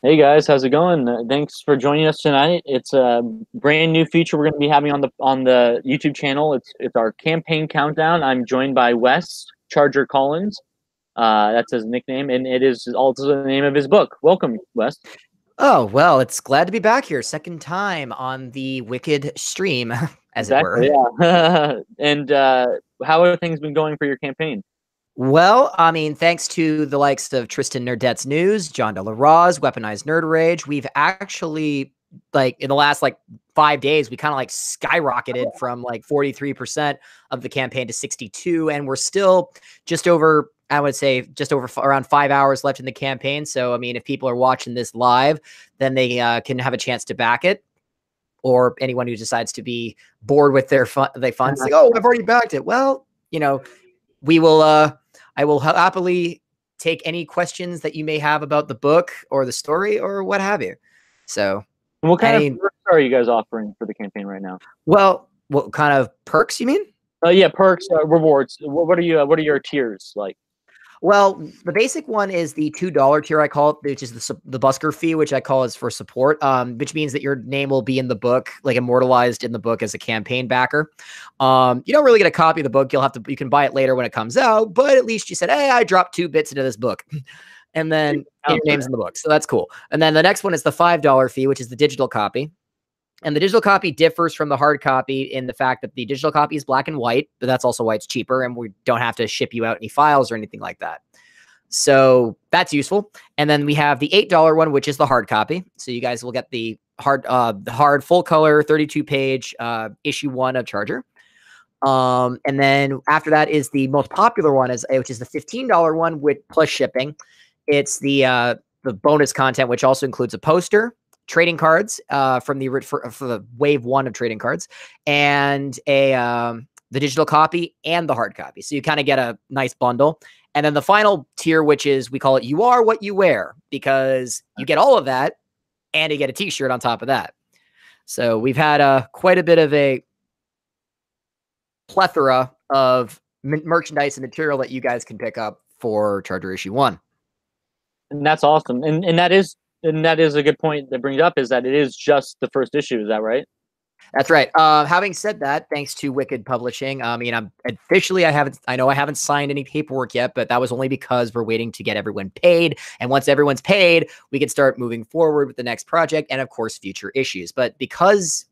Hey guys, how's it going? Thanks for joining us tonight. It's a brand new feature we're going to be having on the YouTube channel. It's our campaign countdown. I'm joined by Wes Charger Collins. That's his nickname, and it is also the name of his book. Welcome, Wes. Oh, well, it's glad to be back here. Second time on the Wicked stream, as it Exactly. were. Yeah. And how have things been going for your campaign? Well, I mean, thanks to the likes of Tristan Nerdette's News, John De La Roz, Weaponized Nerd Rage, we've actually, like, in the last, 5 days, we kind of, skyrocketed from, 43% of the campaign to 62, and we're still just over, I would say, just over around 5 hours left in the campaign. So, I mean, if people are watching this live, then they can have a chance to back it. Or anyone who decides to be bored with their funds, like, oh, I've already backed it. Well, we will. I will happily take any questions that you may have about the book or the story or what have you. So, And what kind of any perks are you guys offering for the campaign right now? well, what kind of perks you mean? Yeah, perks, rewards. What are you? What are your tiers like? Well, the basic one is the $2 tier, I call it, which is the busker fee, which I call is for support, which means that your name will be in the book, like immortalized in the book as a campaign backer. You don't really get a copy of the book. You can buy it later when it comes out, but at least you said, hey, I dropped 2 bits into this book. And then your name's in the book. So that's cool. And then the next one is the $5 fee, which is the digital copy. And the digital copy differs from the hard copy in the fact that the digital copy is black and white, but that's also why it's cheaper, and we don't have to ship you out any files or anything like that. So that's useful. And then we have the $8 one, which is the hard copy. So you guys will get the hard full color 32-page issue 1 of Charger. And then after that is the most popular one, which is the $15 one with plus shipping. It's the bonus content, which also includes a poster, trading cards from for the wave 1 of trading cards, and the digital copy and the hard copy. So you kind of get a nice bundle. And then the final tier, which is, we call it You Are What You Wear, because you get all of that and you get a t-shirt on top of that. So we've had quite a bit of a plethora of merchandise and material that you guys can pick up for Charger issue 1. And that's awesome. And that is a good point that brings up, is that it is just the first issue. Is that right? That's right. Having said that, thanks to Wicked Publishing, I mean, I know I haven't signed any paperwork yet, but that was only because we're waiting to get everyone paid. And once everyone's paid, we can start moving forward with the next project and, of course, future issues. But because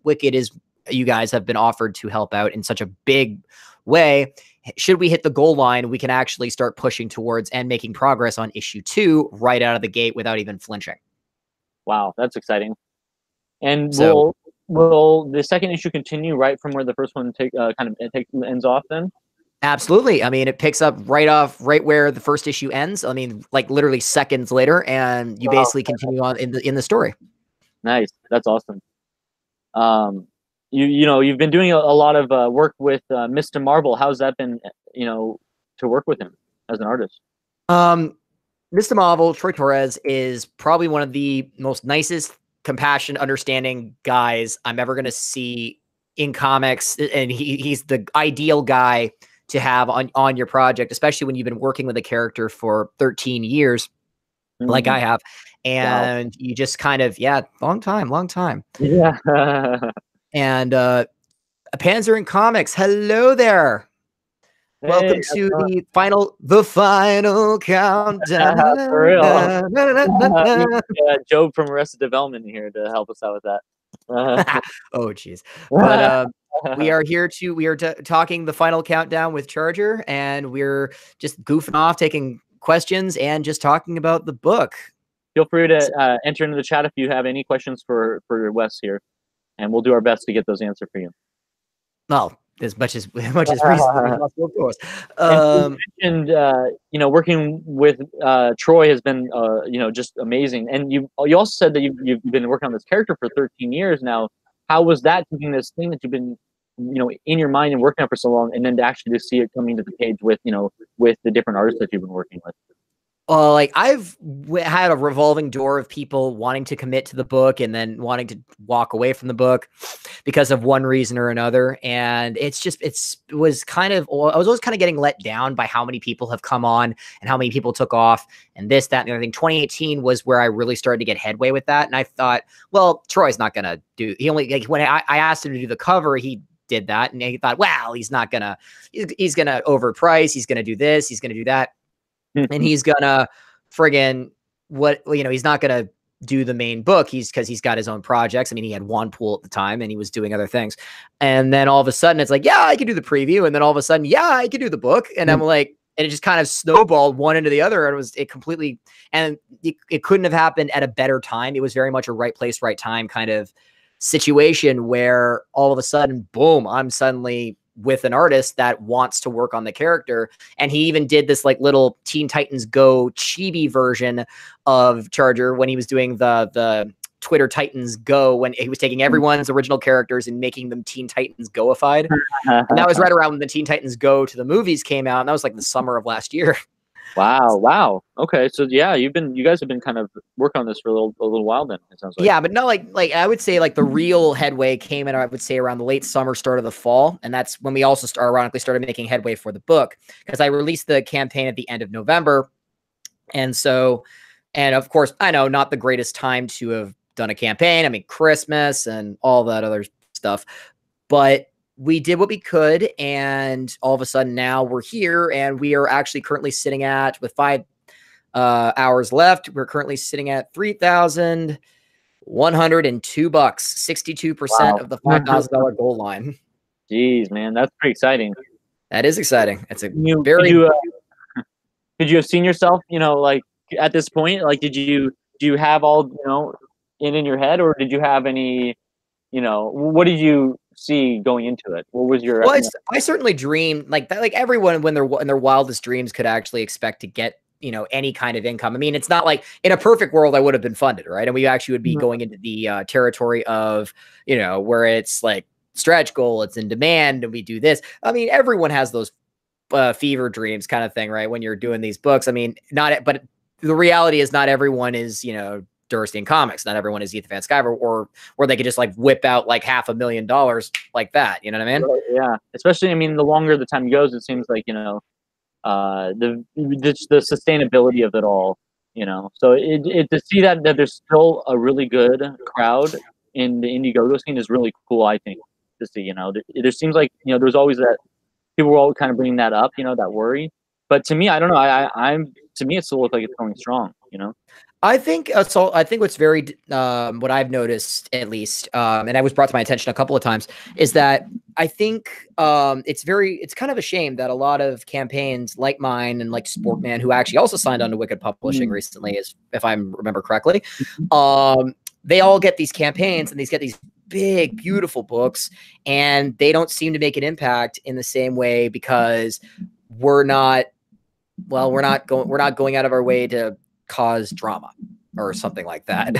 you guys have been offered to help out in such a big way, should we hit the goal line, we can actually start pushing towards and making progress on issue 2 right out of the gate without even flinching. Wow, that's exciting. And so, will the second issue continue right from where the first one ends off then? Absolutely. I mean, it picks up right where the first issue ends. I mean, like literally seconds later, and you basically continue on in the story. Nice. That's awesome. You've been doing a lot of work with Mr. Marvel. How's that been, to work with him as an artist? Mr. Marvel, Troy Torres, is probably one of the most nicest, compassionate, understanding guys I'm ever going to see in comics. And he's the ideal guy to have on your project, especially when you've been working with a character for 13 years, like I have. And you just kind of, long time. Yeah. And Panzer in Comics, hello there. Hey, welcome to the final countdown. For real. Job from Arrested Development here to help us out with that. Oh, geez. But we are here talking the final countdown with Charger, and we're just goofing off, taking questions, and just talking about the book. Feel free to enter into the chat if you have any questions for Wes here, and we'll do our best to get those answered for you. Well, as much as reasonably possible, of course. You mentioned, working with Troy has been, just amazing. And you also said that you've been working on this character for 13 years now. How was that, taking this thing that you've been, in your mind and working on for so long, and then to actually see it coming to the page with the different artists that you've been working with? like had a revolving door of people wanting to commit to the book and then wanting to walk away from the book because of one reason or another. And I was always kind of getting let down by how many people have come on and how many people took off and this, that, and the other thing. 2018 was where I really started to get headway with that. And I thought, well, Troy's not going to do, he only, like, when I asked him to do the cover, he did that. And he thought, well, he's going to overprice. He's going to do this. He's going to do that. And he's gonna friggin' he's not gonna do the main book. Because he's got his own projects. I mean, he had one pool at the time and he was doing other things. And then all of a sudden it's like, yeah, I can do the preview. And then all of a sudden, yeah, I can do the book. And I'm like, and it just kind of snowballed one into the other. And it couldn't have happened at a better time. It was very much a right place, right time kind of situation where all of a sudden, boom, I'm suddenly with an artist that wants to work on the character. And he even did this like little Teen Titans Go chibi version of Charger when he was doing the Twitter Titans Go, when he was taking everyone's original characters and making them Teen Titans Goified. And that was right around when the Teen Titans Go to the movies came out. And that was like the summer of last year. Wow. Okay. So yeah, you guys have been kind of working on this for a little while then, it sounds like. Yeah, but no, like I would say like the real headway came in, I would say, around the late summer, start of the fall. And that's when we also ironically started making headway for the book, because I released the campaign at the end of November. And of course, I know not the greatest time to have done a campaign. I mean, Christmas and all that other stuff, but we did what we could, and all of a sudden now we're here, and we are actually currently sitting at, with 5 hours left, we're currently sitting at $3,102, 62% of the $5,000 goal line. Jeez, man, that's pretty exciting. That is exciting. It's could you have seen yourself, like at this point? Like, do you have all, in your head, or did you have any, what did you see going into it? What was your? Well, I certainly dreamed like that. Like everyone, when they're in their wildest dreams, could actually expect to get any kind of income. I mean, it's not like in a perfect world I would have been funded, right? And we actually would be going into the territory of where it's like stretch goal, it's in demand, and we do this. I mean, everyone has those fever dreams kind of thing, right? When you're doing these books, I mean, but the reality is not everyone is Durstian Comics. Not everyone is Ethan Van Sciver, or where they could just like whip out like $500,000 like that. You know what I mean? Yeah. Especially, I mean, the longer the time goes, it seems like the sustainability of it all. So to see that there's still a really good crowd in the Indiegogo scene is really cool. I think to see. There seems like there's always that people were all kind of bringing that up. That worry. But to me, I don't know. To me, it still looks like it's going strong. I think so. I think what's very what I've noticed, at least, and I was brought to my attention a couple of times, is that I think it's kind of a shame that a lot of campaigns like mine and like Sportman, who actually also signed on to Wicked Publishing recently, if I remember correctly, they all get these campaigns and get these big, beautiful books, and they don't seem to make an impact in the same way because we're not going out of our way to cause drama or something like that.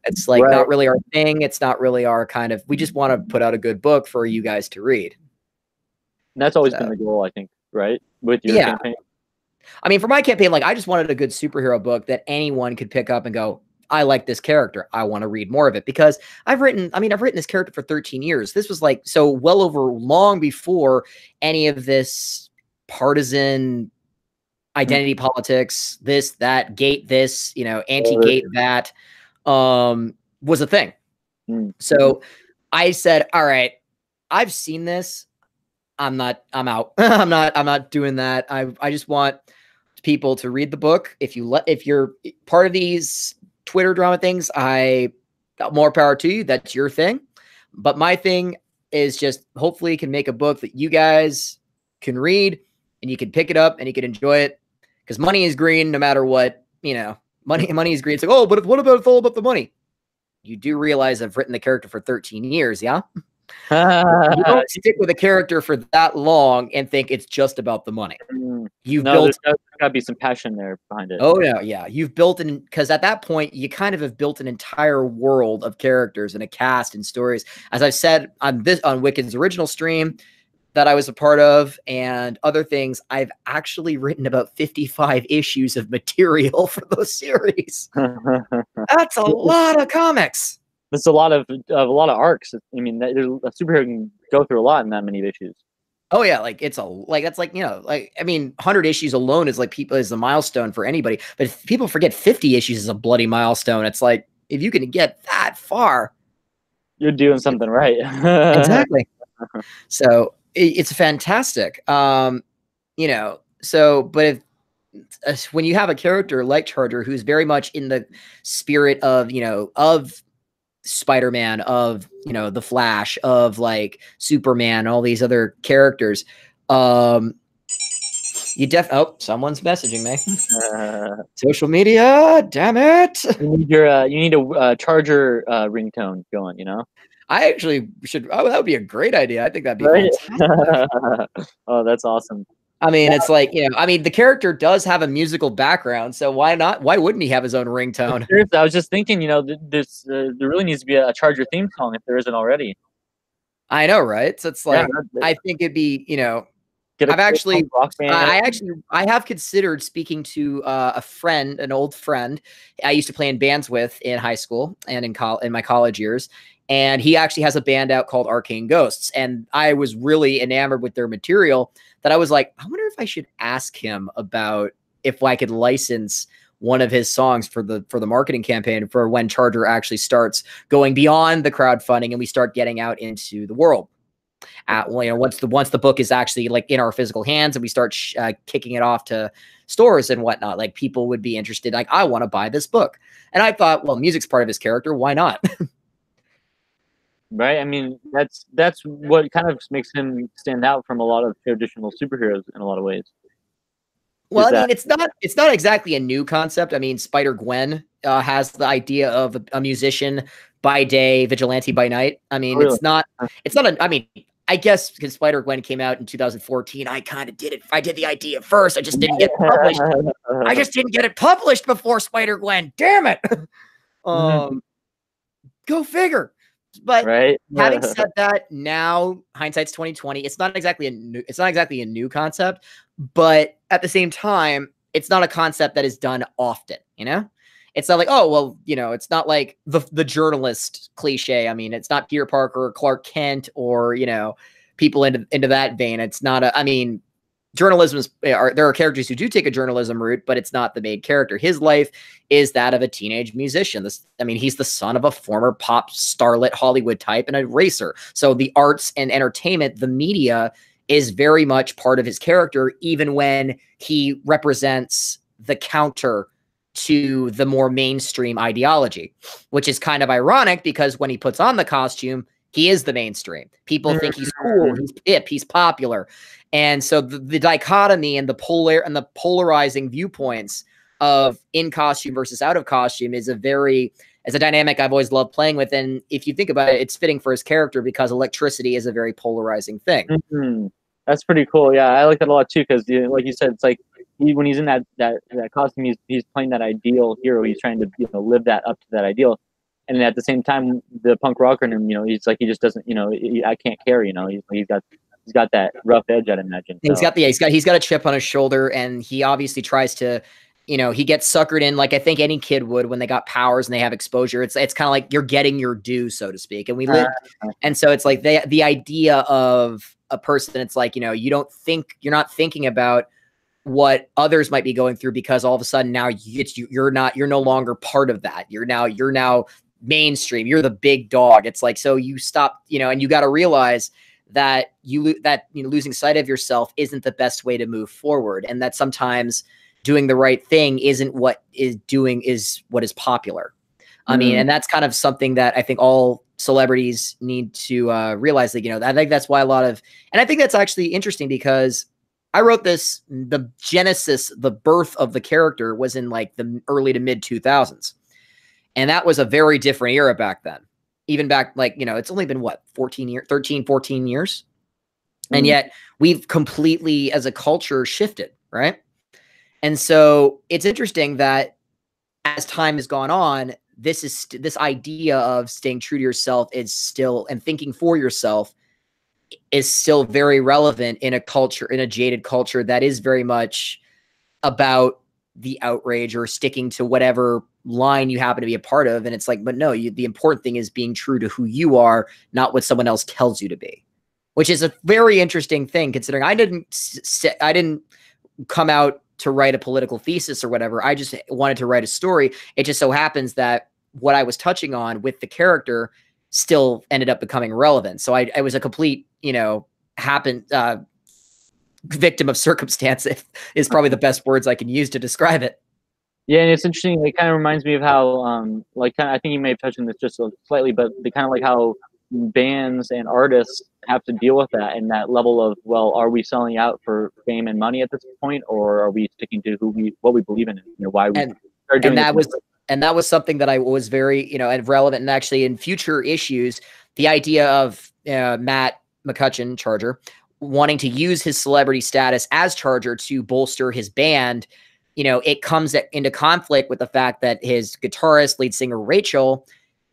It's like not really our thing. It's not really our kind of, we just want to put out a good book for you guys to read. And that's always been the goal, I think, right? With your campaign. I mean, for my campaign, like I just wanted a good superhero book that anyone could pick up and go, I like this character. I want to read more of it, because I've written this character for 13 years. This was like, so well over long before any of this partisan identity politics, this, that, gate this, anti-gate that, was a thing. So I said, all right, I've seen this. I'm out. I'm not doing that. I just want people to read the book. If you're part of these Twitter drama things, I got more power to you. That's your thing. But my thing is just hopefully can make a book that you guys can read and you can pick it up and you can enjoy it. Because money is green no matter what, money is green. It's like, oh, but what about it's all about the money? You do realize I've written the character for 13 years, yeah? You don't stick with a character for that long and think it's just about the money. There's gotta be some passion there behind it. Oh yeah. You've built because at that point you kind of have built an entire world of characters and a cast and stories. As I've said on Wicked's original stream, that I was a part of and other things, I've actually written about 55 issues of material for those series. That's a lot of comics. It's a lot of arcs. I mean, a superhero can go through a lot in that many issues. Oh yeah, like that's like, you know, like, I mean, 100 issues alone is like is a milestone for anybody. But if people forget 50 issues is a bloody milestone. It's like, if you can get that far, you're doing something right. Exactly. So it's fantastic. You know, so but if when you have a character like Charger who's very much in the spirit of, you know, of Spider-Man, of, you know, the Flash, of like Superman, all these other characters, you someone's messaging me. Social media, damn it. You need a Charger ringtone going, you know? I actually should. Oh, that would be a great idea. I think that'd be fantastic. Oh, that's awesome. I mean, it's like, you know, I mean, the character does have a musical background, so why not? Why wouldn't he have his own ringtone? I was just thinking, you know, there really needs to be a Charger theme song if there isn't already. I know, right? So it's like, I think it'd be, you know, I have considered speaking to a friend, an old friend I used to play in bands with in high school and in my college years. And he actually has a band out called Arcane Ghosts. And I was really enamored with their material that I was like, I wonder if I should ask him about if I could license one of his songs for the marketing campaign for when Charger actually starts going beyond the crowdfunding and we start getting out into the world. You know, once the book is actually like in our physical hands and we start kicking it off to stores and whatnot, like people would be interested. Like, I want to buy this book. And I thought, well, music's part of his character. Why not? Right. I mean, that's what kind of makes him stand out from a lot of traditional superheroes in a lot of ways. Well, I mean, it's not exactly a new concept. I mean, Spider-Gwen has the idea of a musician by day, vigilante by night. I mean, really? I mean, I guess because Spider-Gwen came out in 2014, I kind of did it. I did the idea first. I just didn't get it published. I just didn't get it published before Spider-Gwen. Damn it. Go figure. But having said that, now hindsight's 2020. It's not exactly a new concept, but at the same time, it's not a concept that is done often, you know? It's not like, oh, well, you know, it's not like the journalist cliche. I mean, it's not Peter Parker or Clark Kent or, you know, people into that vein. It's not I mean, there are characters who do take a journalism route, but it's not the main character. His life is that of a teenage musician. I mean, he's the son of a former pop starlet Hollywood type and a racer. So the arts and entertainment, the media, is very much part of his character, even when he represents the counter to the more mainstream ideology, which is kind of ironic because when he puts on the costume, he is the mainstream. People think he's cool, he's hip, he's popular. And so the dichotomy and the polarizing viewpoints of in costume versus out of costume is a dynamic I've always loved playing with. And if you think about it, it's fitting for his character because electricity is a very polarizing thing. That's pretty cool. Yeah, I like that a lot too because, like you said, it's like when he's in that costume, he's playing that ideal hero. He's trying to live that up to that ideal. And at the same time, the punk rocker in him, he's like, he just doesn't, I can't care, he's got that rough edge, I'd imagine. So. He's got a chip on his shoulder, and he obviously tries to, he gets suckered in like I think any kid would when they got powers and they have exposure. It's kind of like you're getting your due, so to speak. And we live, and so it's like the idea of a person. It's like you're not thinking about what others might be going through because all of a sudden now you're no longer part of that. You're now mainstream. You're the big dog. It's like, so you stop, and you got to realize that losing sight of yourself isn't the best way to move forward. And that sometimes doing the right thing isn't what is popular. I mean, and that's kind of something that I think all celebrities need to realize that, I think that's why and I think that's actually interesting because I wrote this, the genesis, the birth of the character was in like the early to mid 2000s. And that was a very different era back then. Even back, like, it's only been 13, 14 years. And yet we've completely, as a culture, shifted, right? And so it's interesting that as time has gone on, this idea of staying true to yourself is still, and thinking for yourself is still very relevant in a culture, in a jaded culture that is very much about the outrage or sticking to whatever line you happen to be a part of. And it's like, but no, the important thing is being true to who you are, not what someone else tells you to be, which is a very interesting thing considering I didn't come out to write a political thesis or whatever. I just wanted to write a story. It just so happens that what I was touching on with the character still ended up becoming relevant. So I was a complete, victim of circumstance is probably the best words I can use to describe it. Yeah, and it's interesting. It kind of reminds me of how, I think you may have touched on this just slightly, but the kind of like how bands and artists have to deal with that and that level of, well, are we selling out for fame and money at this point, or are we sticking to what we believe in, and why we are doing and that was something that I was very, relevant. And actually in future issues, the idea of Matt McCutcheon, Charger, wanting to use his celebrity status as Charger to bolster his band, it comes into conflict with the fact that his guitarist, lead singer Rachel,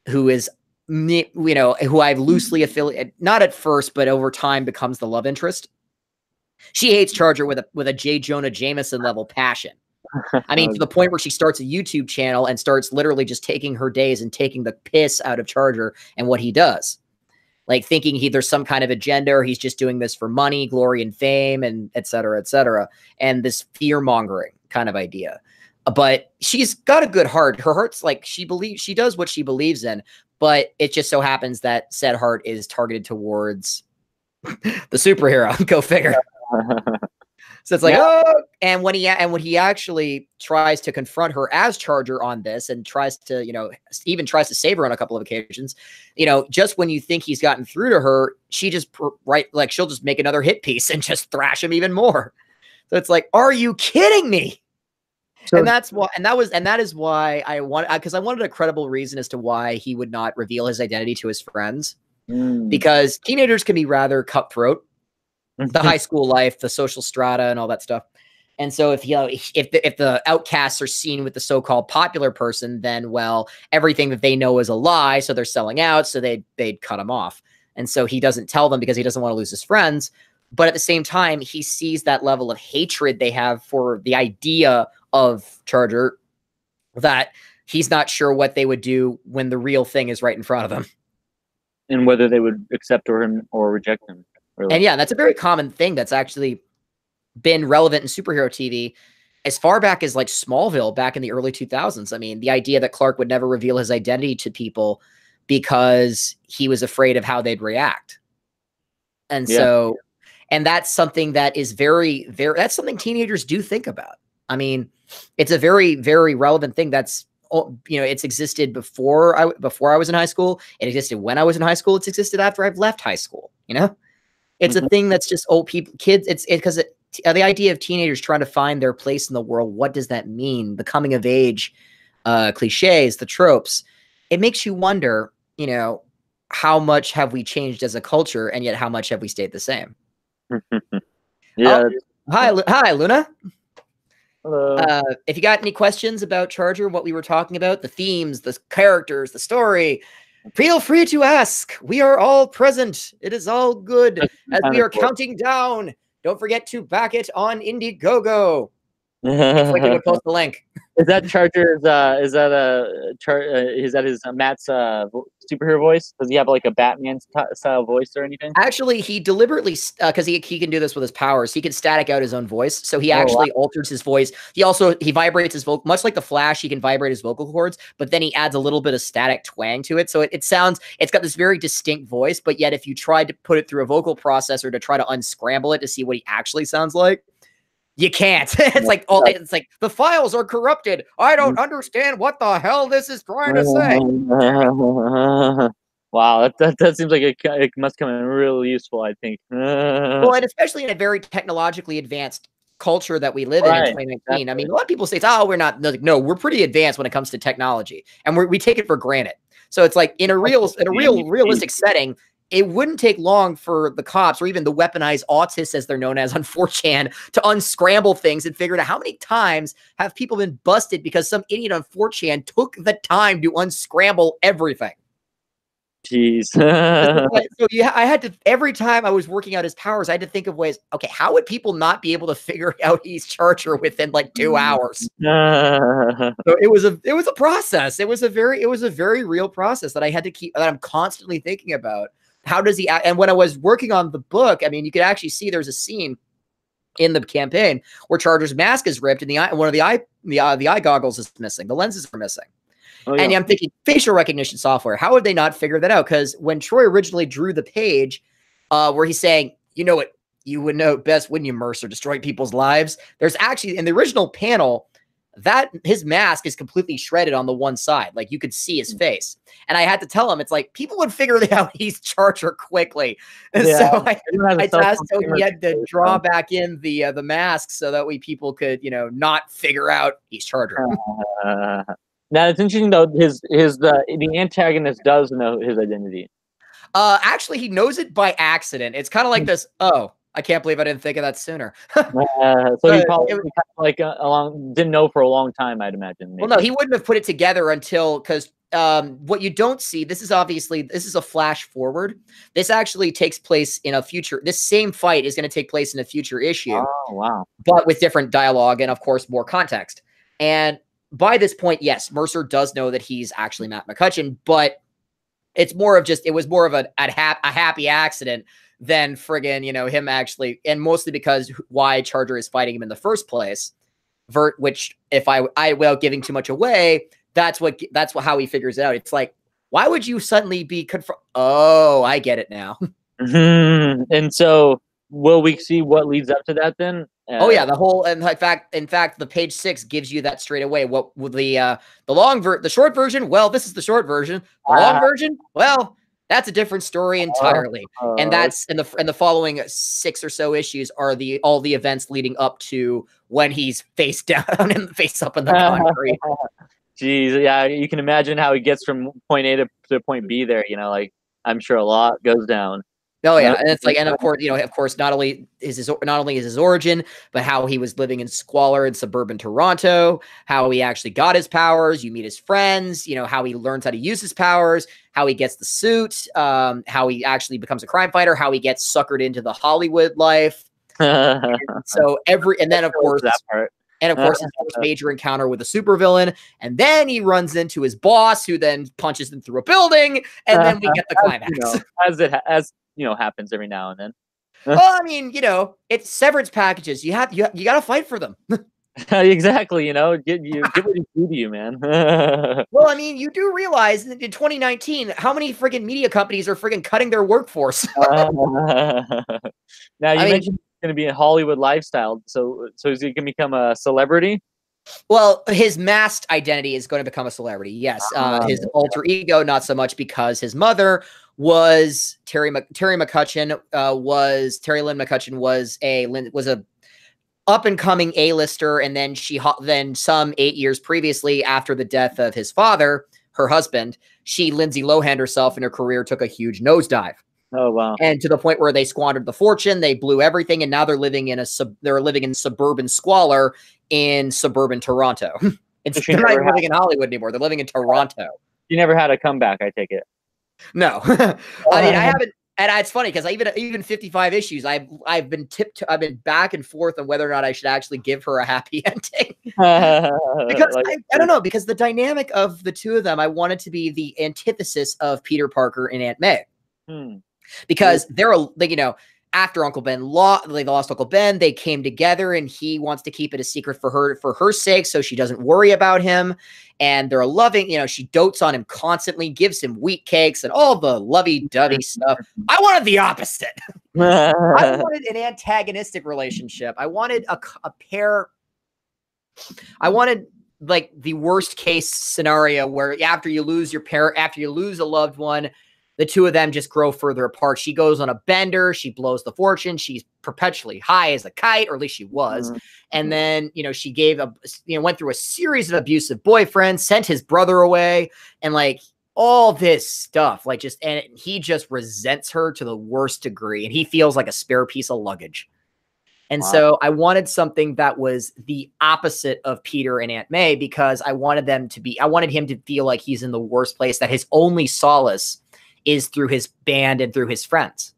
who is, who I've loosely affiliated, not at first, but over time becomes the love interest. She hates Charger with a J. Jonah Jameson level passion. I mean, to the point where she starts a YouTube channel and starts literally just taking her days and taking the piss out of Charger and what he does. Like thinking there's some kind of agenda, or he's just doing this for money, glory, and fame, and et cetera, and this fear-mongering kind of idea. But she's got a good heart. Her heart's like, she does what she believes in, but it just so happens that said heart is targeted towards the superhero. Go figure. So it's like, and when he actually tries to confront her as Charger on this and tries to, even tries to save her on a couple of occasions, just when you think he's gotten through to her, she just she'll just make another hit piece and just thrash him even more. So it's like, are you kidding me? So, and that is why I wanted a credible reason as to why he would not reveal his identity to his friends, because teenagers can be rather cutthroat. The high school life, the social strata, and all that stuff. And so if the outcasts are seen with the so-called popular person, then, well, everything that they know is a lie, so they're selling out, so they'd cut him off. And so he doesn't tell them because he doesn't want to lose his friends. But at the same time, he sees that level of hatred they have for the idea of Charger that he's not sure what they would do when the real thing is right in front of them. And whether they would accept him or reject him. Really. And yeah, that's a very common thing that's actually been relevant in superhero TV as far back as like Smallville back in the early 2000s. I mean, the idea that Clark would never reveal his identity to people because he was afraid of how they'd react. And so, and that's something that is very, very, that's something teenagers do think about. I mean, it's a very, very relevant thing that's, it's existed before I was in high school. It existed when I was in high school. It's existed after I've left high school, It's a thing that's just old people, kids. It's because the idea of teenagers trying to find their place in the world. What does that mean? The coming of age cliches, the tropes. It makes you wonder, how much have we changed as a culture, and yet how much have we stayed the same? Yeah. Hi, Luna. Hello. If you got any questions about Charger, what we were talking about, the themes, the characters, the story, feel free to ask. We are all present. It is all good as we are counting down. Don't forget to back it on Indiegogo. We'll post the link. Is that Charger's? Is that his Matt's superhero voice? Does he have like a Batman style voice or anything? Actually, he deliberately, because he can do this with his powers. He can static out his own voice, so he actually alters his voice. He vibrates his vocal, much like the Flash. He can vibrate his vocal cords, but then he adds a little bit of static twang to it. So it's got this very distinct voice. But yet, if you tried to put it through a vocal processor to try to unscramble it to see what he actually sounds like, you can't. It's like the files are corrupted. I don't understand what the hell this is trying to say. Wow, that seems like it must come in really useful, I think. Well, and especially in a very technologically advanced culture that we live in 2019. I mean, a lot of people say, we're not. No, we're pretty advanced when it comes to technology, and we take it for granted. So it's like in a realistic setting, it wouldn't take long for the cops or even the weaponized autists, as they're known as on 4chan, to unscramble things and figure out how many times have people been busted because some idiot on 4chan took the time to unscramble everything. Jeez. So yeah, I had to, every time I was working out his powers, I had to think of ways. Okay, how would people not be able to figure out he's Charger within like 2 hours? So it was a process. It was a very real process that I had to keep, that I'm constantly thinking about. How does he act? And when I was working on the book, I mean, you could actually see there's a scene in the campaign where Charger's mask is ripped and the eye, one of the eye goggles is missing. The lenses are missing. Oh, yeah. And I'm thinking facial recognition software. How would they not figure that out? Because when Troy originally drew the page where he's saying, you know what, you would know best, wouldn't you, Mercer, destroy people's lives? There's actually, in the original panel, that his mask is completely shredded on the one side. Like you could see his face. And I had to tell him, it's like, people would figure out he's Charger quickly. And so I tasked him, he had to draw back in the mask so that way people could, you know, not figure out he's Charger. Now it's interesting though. The antagonist does know his identity. Actually, he knows it by accident. It's kind of like this. Oh, I can't believe I didn't think of that sooner. So he probably kind of like didn't know for a long time, I'd imagine. Maybe. Well, no, he wouldn't have put it together until, because what you don't see. This is a flash forward. This actually takes place in a future. This same fight is going to take place in a future issue. Oh wow! But with different dialogue and of course more context. And by this point, yes, Mercer does know that he's actually Matt McCutcheon, but it's more of just, it was more of a happy accident than friggin', you know, him actually, and mostly because why Charger is fighting him in the first place, which if I without giving too much away, that's how he figures it out. It's like, why would you suddenly be oh, I get it now. And so will we see what leads up to that then? Oh yeah, in fact, the page 6 gives you that straight away. What with the short version? Well, this is the short version. The long version? Well, that's a different story entirely. And that's in the following 6 or so issues are all the events leading up to when he's face down and face up in the concrete. Jeez, yeah, you can imagine how he gets from point A to point B there. You know, like I'm sure a lot goes down. Oh yeah, and it's like, and of course, not only is his origin, but how he was living in squalor in suburban Toronto, how he actually got his powers. You meet his friends, you know, how he learns how to use his powers, how he gets the suit, how he actually becomes a crime fighter, how he gets suckered into the Hollywood life. And then of course that part. And of course, his first major encounter with a supervillain, and then he runs into his boss, who then punches him through a building, and then we get the climax. As happens every now and then. Well, I mean, you know, it's severance packages. You got to fight for them. Exactly. You know, get what you do to you, man. Well, I mean, you do realize that in 2019, how many friggin' media companies are friggin' cutting their workforce? Now you mentioned it's going to be a Hollywood lifestyle. So is he going to become a celebrity? Well, his masked identity is going to become a celebrity. Yes. His alter ego, not so much, because his mother was Terry Lynn McCutcheon. Terry Lynn McCutcheon was a up and coming A-lister, and then some 8 years previously, after the death of his father, her husband, Lindsay Lohan herself in her career took a huge nosedive. Oh wow! And to the point where they squandered the fortune, they blew everything, and now they're living in suburban squalor in suburban Toronto. They're not even living in Hollywood anymore. They're living in Toronto. You never had a comeback, I take it. No, I mean I haven't. And it's funny because even 55 issues, I've been back and forth on whether or not I should actually give her a happy ending. Because I don't know, because the dynamic of the two of them, I wanted to be the antithesis of Peter Parker and Aunt May. Because they're after Uncle Ben they lost Uncle Ben, they came together, and he wants to keep it a secret for her sake, so she doesn't worry about him. And they're loving, she dotes on him constantly, gives him wheat cakes and all the lovey-dovey stuff. I wanted the opposite. I wanted an antagonistic relationship. I wanted a pair. I wanted like the worst case scenario where after you lose a loved one, the two of them just grow further apart. She goes on a bender. She blows the fortune. She's perpetually high as a kite, or at least she was. And then, she went through a series of abusive boyfriends, sent his brother away, and like all this stuff. And he just resents her to the worst degree. And he feels like a spare piece of luggage. And so I wanted something that was the opposite of Peter and Aunt May, because I wanted him to feel like he's in the worst place, that his only solace is through his band and through his friends.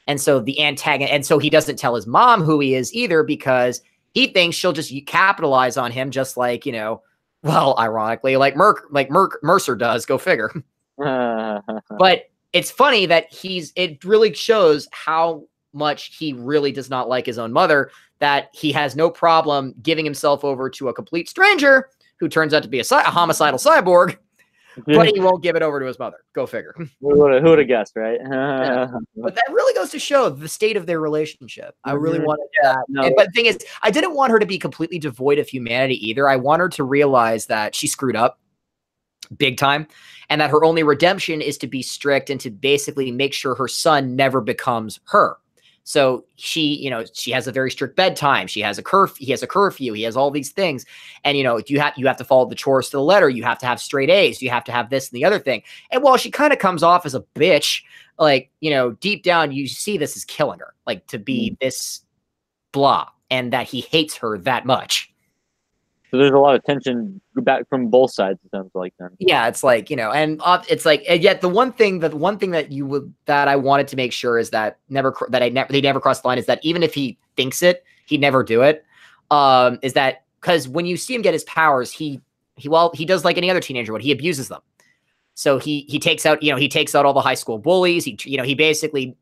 And so the antagonist, and so he doesn't tell his mom who he is either, because he thinks she'll just capitalize on him, just like, well, ironically, like Mercer does. Go figure. But it's funny that it really shows how much he really does not like his own mother, that he has no problem giving himself over to a complete stranger who turns out to be a homicidal cyborg, but he won't give it over to his mother. Go figure. Who would have guessed, right? Yeah. But that really goes to show the state of their relationship. I really wanted that. But the thing is, I didn't want her to be completely devoid of humanity either. I want her to realize that she screwed up big time, and that her only redemption is to be strict and to basically make sure her son never becomes her. So she has a very strict bedtime. She has a curfew. He has a curfew. He has all these things. And, you have to follow the chores to the letter. You have to have straight A's. You have to have this and the other thing. And while she kind of comes off as a bitch, like, deep down, you see this is killing her, like, to be this blah, and that he hates her that much. So there's a lot of tension back from both sides. It sounds like then. Yeah, it's like, and it's like, and yet the one thing that I wanted to make sure is that they never cross the line, is that even if he thinks it, he'd never do it. Is that because when you see him get his powers, he does like any other teenager would. He abuses them. So he takes out all the high school bullies. He basically,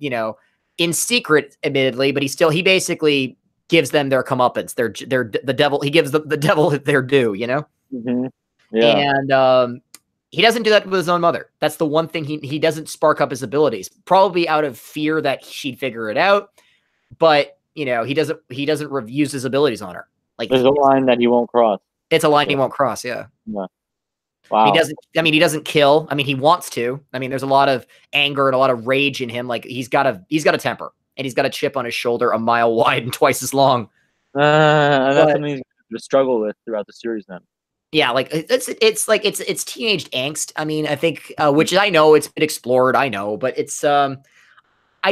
in secret, admittedly, but he basically gives them their comeuppance. They're the devil. He gives the devil their due, Mm-hmm. Yeah. And he doesn't do that with his own mother. That's the one thing he doesn't spark up his abilities, probably out of fear that she'd figure it out. But he doesn't use his abilities on her. Like, there's a line that he won't cross. It's a line he won't cross. Yeah. Wow. He doesn't kill. I mean, he wants to. I mean, there's a lot of anger and a lot of rage in him. Like, he's got a temper. And he's got a chip on his shoulder a mile wide and twice as long. And that's something he's going to struggle with throughout the series then. Yeah, like it's teenage angst. I mean, I think, which I know it's been explored, I know, but it's I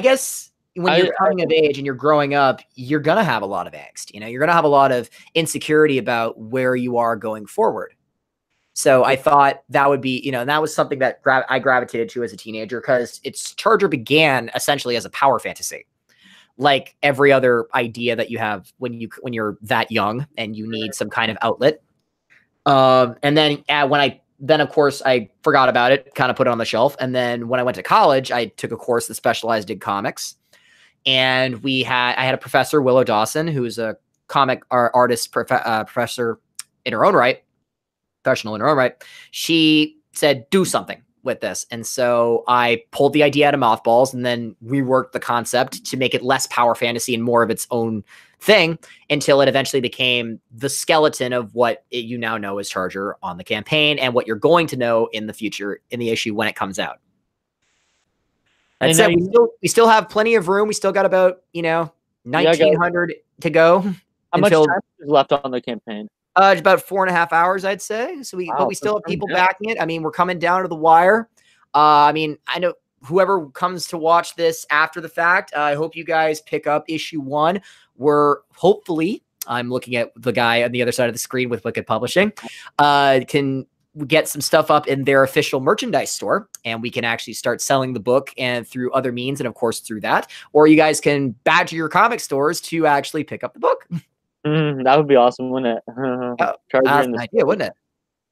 guess when you're coming of age and you're growing up, you're gonna have a lot of angst. You're gonna have a lot of insecurity about where you are going forward. So I thought that would be, and that was something that I gravitated to as a teenager, because Charger began essentially as a power fantasy. Like every other idea that you have when you're that young and you need some kind of outlet. And then of course I forgot about it, kind of put it on the shelf. And then when I went to college, I took a course that specialized in comics. And I had a professor, Willow Dawson, who's a comic artist professor in her own right, professional in her own right. She said, do something with this. And so I pulled the idea out of mothballs and then reworked the concept to make it less power fantasy and more of its own thing, until it eventually became the skeleton of what you now know as Charger on the campaign, and what you're going to know in the future in the issue when it comes out. That said, we still have plenty of room. We still got about 1,900 to go. How much time is left on the campaign? It's about 4.5 hours, I'd say. So but we still have people backing it. I mean, we're coming down to the wire. I mean, I know whoever comes to watch this after the fact, I hope you guys pick up issue 1. We're hopefully, I'm looking at the guy on the other side of the screen with Wicked Publishing, can get some stuff up in their official merchandise store, and we can actually start selling the book and through other means, and of course through that. Or you guys can badger your comic stores to actually pick up the book. That would be awesome, wouldn't it? That's an idea, wouldn't it?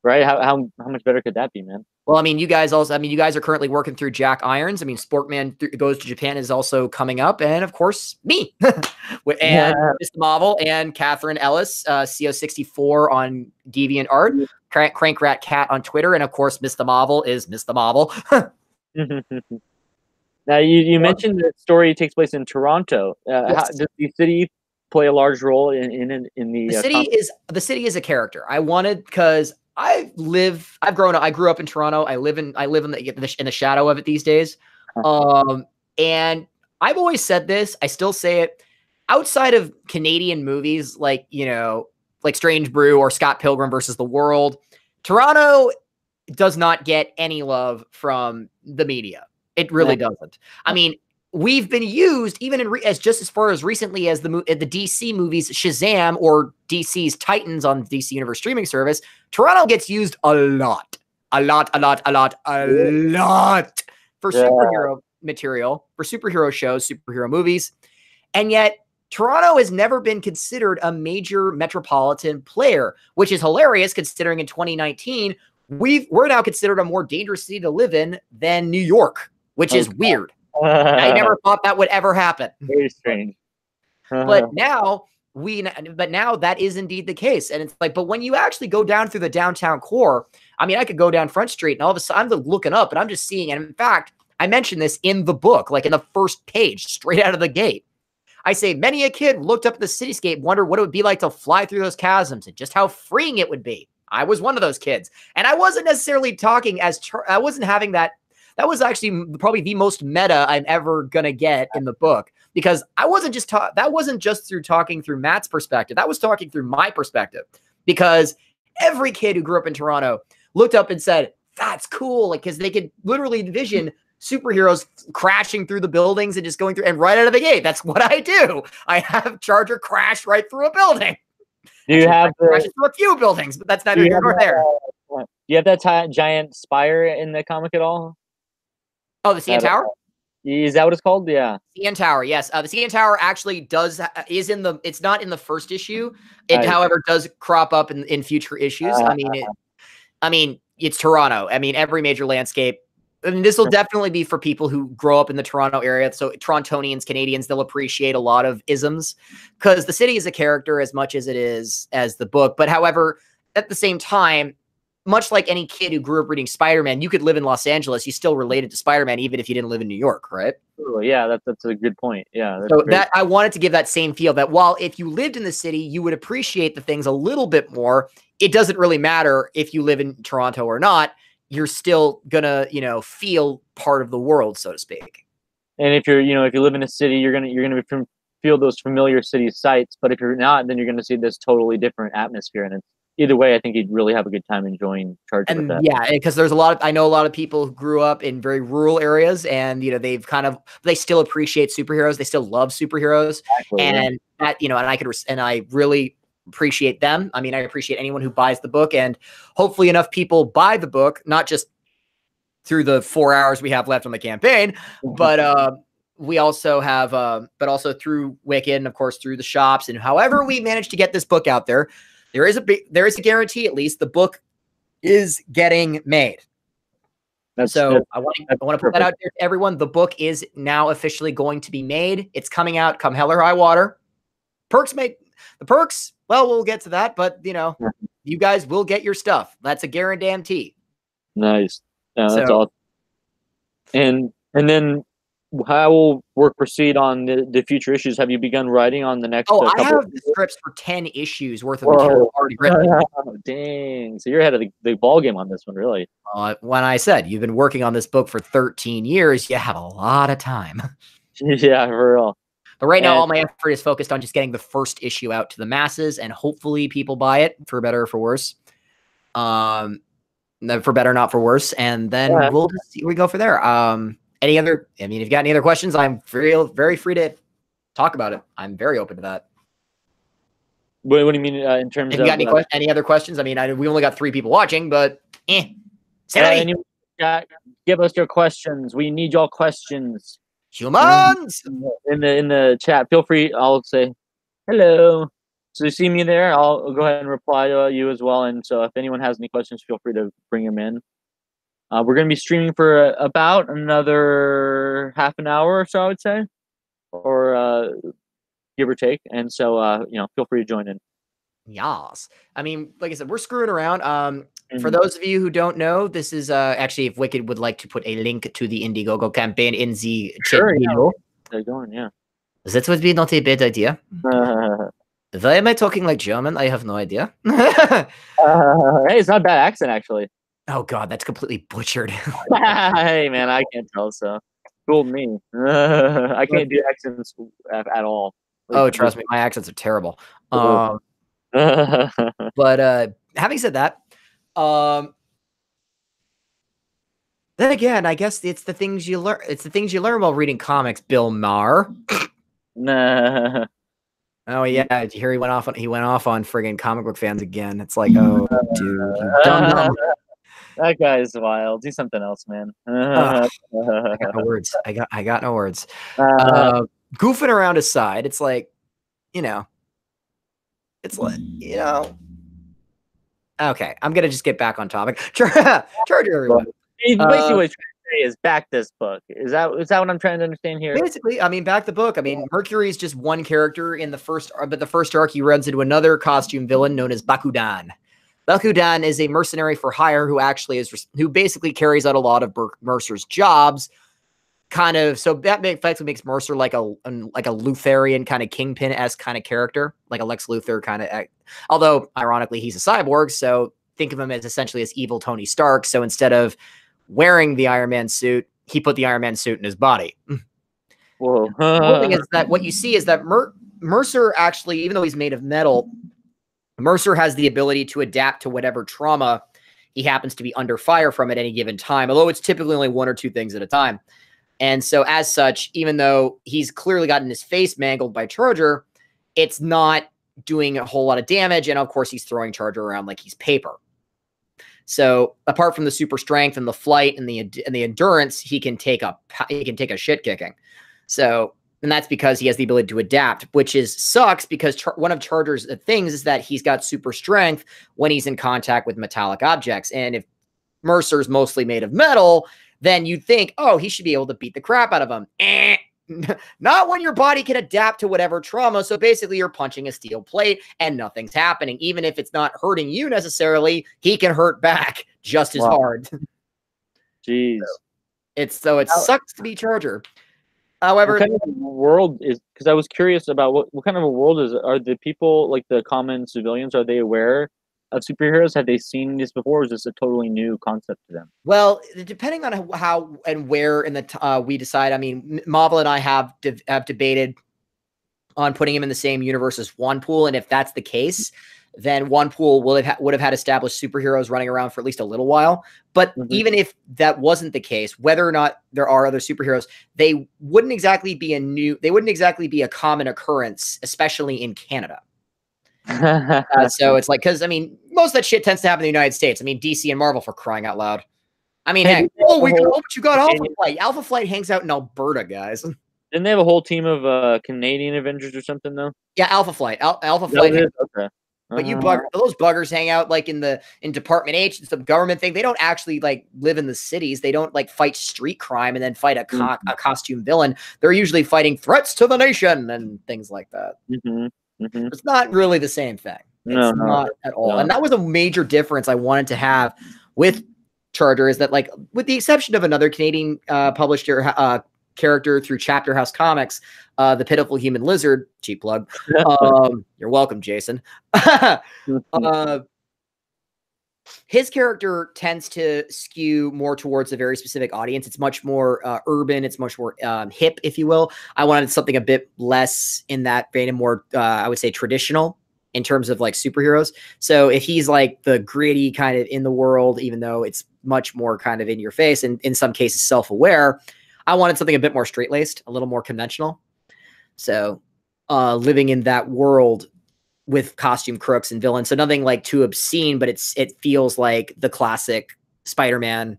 Right? How much better could that be, man? Well, I mean, you guys are currently working through Jack Irons. I mean, Sporkman Goes to Japan is also coming up. And of course, me and Mr. Marvel and Catherine Ellis, CO64 on DeviantArt, Crank Rat Cat on Twitter. And of course, Mr. Marvel is Mr. Marvel. Now, you mentioned the story takes place in Toronto. Does the city play a large role in the city is a character. I wanted, because I grew up in Toronto. I live in the shadow of it these days. And I've always said this, I still say it, outside of Canadian movies like Strange Brew or Scott Pilgrim versus the World, Toronto does not get any love from the media. It really doesn't. I mean, we've been used even as far as recently as the DC movies Shazam or DC's Titans on DC Universe streaming service. Toronto gets used a lot for superhero material, for superhero shows, superhero movies. And yet Toronto has never been considered a major metropolitan player, which is hilarious considering in 2019, we're now considered a more dangerous city to live in than New York, which is weird. I never thought that would ever happen. Very strange. But now that is indeed the case. And it's like, but when you actually go down through the downtown core, I mean, I could go down Front Street and all of a sudden I'm looking up and I'm just seeing, and in fact, I mentioned this in the book, like in the first page, straight out of the gate. I say, many a kid looked up at the cityscape, wondered what it would be like to fly through those chasms and just how freeing it would be. I was one of those kids. And I wasn't necessarily talking I wasn't having that. That was actually probably the most meta I'm ever going to get in the book, because I wasn't just that wasn't just through talking through Matt's perspective. That was talking through my perspective, because every kid who grew up in Toronto looked up and said, that's cool. Like, because they could literally envision superheroes crashing through the buildings and just going through, and right out of the gate, that's what I do. I have Charger crash right through a building. Do you have crashes through a few buildings, but that's neither here nor there. Do you have that giant spire in the comic at all? Oh, the CN Tower? Is that what it's called? Yeah. CN Tower, yes. The CN Tower actually it's not in the first issue. It, however, does crop up in future issues. I mean, it's Toronto. I mean, every major landscape. I mean, this will definitely be for people who grow up in the Toronto area. So Torontonians, Canadians, they'll appreciate a lot of isms, because the city is a character as much as it is as the book. But however, at the same time, much like any kid who grew up reading Spider-Man, you could live in Los Angeles. You still related to Spider-Man, even if you didn't live in New York, right? Yeah, that's a good point. Yeah. So that I wanted to give that same feel that while if you lived in the city, you would appreciate the things a little bit more. It doesn't really matter if you live in Toronto or not. You're still gonna, feel part of the world, so to speak. And if you live in a city, you're gonna feel those familiar city sights. But if you're not, then you're gonna see this totally different atmosphere. And it's, either way, I think you'd really have a good time enjoying Charger with that. Yeah, because there's I know a lot of people who grew up in very rural areas, and they still appreciate superheroes. They still love superheroes, exactly, and that and I really appreciate them. I mean, I appreciate anyone who buys the book, and hopefully enough people buy the book, not just through the 4 hours we have left on the campaign, but we also have, but also through Wicked, and of course through the shops, and however we manage to get this book out there. There is a guarantee, at least the book is getting made. I want to put that out there to everyone. The book is now officially going to be made. It's coming out come hell or high water. The perks. Well, we'll get to that, but you guys will get your stuff. That's a guarantee. Nice. Yeah, that's awesome. And then how will work proceed on the future issues? Have you begun writing on the next? I have the scripts for 10 issues worth of material already written. Dang! So you're ahead of the ball game on this one, really. When I said you've been working on this book for 13 years, you have a lot of time. Yeah, for real. But right now, all my effort is focused on just getting the first issue out to the masses, and hopefully people buy it, for better or for worse. For better, not for worse. And then we'll just see where we go from there. If you've got any other questions, I'm very free to talk about it. I'm very open to that. What do you mean in terms of? If you got any other questions? I mean, we only got 3 people watching, but give us your questions. We need your questions. Humans in the chat. Feel free. I'll say hello. So you see me there. I'll go ahead and reply to you as well. And so if anyone has any questions, feel free to bring them in. We're going to be streaming for about another half an hour or so, I would say, or give or take. And so, feel free to join in. Yes. I mean, like I said, we're screwing around. For those of you who don't know, this is actually, if Wicked would like to put a link to the Indiegogo campaign in the chat below. They're going, yeah. That would be not a bad idea. Why am I talking like German? I have no idea. Hey, it's not a bad accent, actually. Oh, God, that's completely butchered. Hey, man, I can't tell, so fooled me. I can't do accents at all. Oh, trust me, my accents are terrible. But having said that, then again, I guess it's the things you learn. It's the things you learn while reading comics, Bill Maher. Nah. Oh yeah, here he went off on friggin' comic book fans again. It's like, oh dude, you dumb. That guy's wild. Do something else, man. Ugh, I got no words. I got no words. Uh, Goofing around aside, it's like, you know, it's like, okay, I'm gonna just get back on topic. Charger, everyone. basically, what he's trying to say is back this book. Is that what I'm trying to understand here? Basically, I mean, back the book. I mean, Mercury is just one character in the first, but the first arc he runs into another costume villain known as Bakudan. Bakudan is a mercenary for hire who basically carries out a lot of Mercer's jobs. Kind of, so that effectively makes Mercer like a Lutherian kind of Kingpin-esque kind of character, like a Lex Luthor kind of. Although, ironically, he's a cyborg, so think of him as essentially as evil Tony Stark. So instead of wearing the Iron Man suit, he put the Iron Man suit in his body. Whoa. The thing is that what you see is that Mercer actually, even though he's made of metal, Mercer has the ability to adapt to whatever trauma he happens to be under fire from at any given time, although it's typically only one or two things at a time. And so as such, even though he's clearly gotten his face mangled by Charger, it's not doing a whole lot of damage. And of course, he's throwing Charger around like he's paper. So apart from the super strength and the flight and the endurance, he can take a shit kicking. So, and that's because he has the ability to adapt, which sucks because one of Charger's things is that he's got super strength when he's in contact with metallic objects. And if Mercer's mostly made of metal, then you'd think, oh, he should be able to beat the crap out of him. Not when your body can adapt to whatever trauma. So basically you're punching a steel plate and nothing's happening. Even if it's not hurting you necessarily, he can hurt back just as hard. Jeez. It sucks to be Charger. However, what kind of world is, because I was curious about what kind of a world are the people, like the common civilians, are they aware of superheroes? Have they seen this before, or is this a totally new concept to them? Well, depending on how and where in the we decide. I mean, Marvel and I have debated on putting him in the same universe as Wanpool, and if that's the case, then Wanpool would have had established superheroes running around for at least a little while. But even if that wasn't the case, whether or not there are other superheroes, they wouldn't exactly be a common occurrence, especially in Canada. So it's like, because I mean, most of that shit tends to happen in the United States. I mean, DC and Marvel, for crying out loud. I mean, heck, but you got Alpha Flight. Alpha Flight hangs out in Alberta, guys. Didn't they have a whole team of Canadian Avengers or something though? Yeah, Alpha Flight. Alpha Flight. Okay. But those buggers hang out like in Department H. It's a government thing. They don't actually like live in the cities. They don't like fight street crime and then fight a costume villain. They're usually fighting threats to the nation and things like that. It's not really the same thing. It's not at all. No. And that was a major difference I wanted to have with Charger, is that, like, with the exception of another Canadian published character through Chapter House Comics, the Pitiful Human Lizard, cheap plug. You're welcome, Jason. His character tends to skew more towards a very specific audience. It's much more urban. It's much more hip, if you will. I wanted something a bit less in that vein and more, I would say, traditional in terms of like superheroes. So if he's like the gritty kind of in the world, even though it's much more kind of in your face and in some cases self-aware, I wanted something a bit more straight-laced, a little more conventional. So living in that world with costume crooks and villains. So nothing like too obscene, but it feels like the classic Spider-Man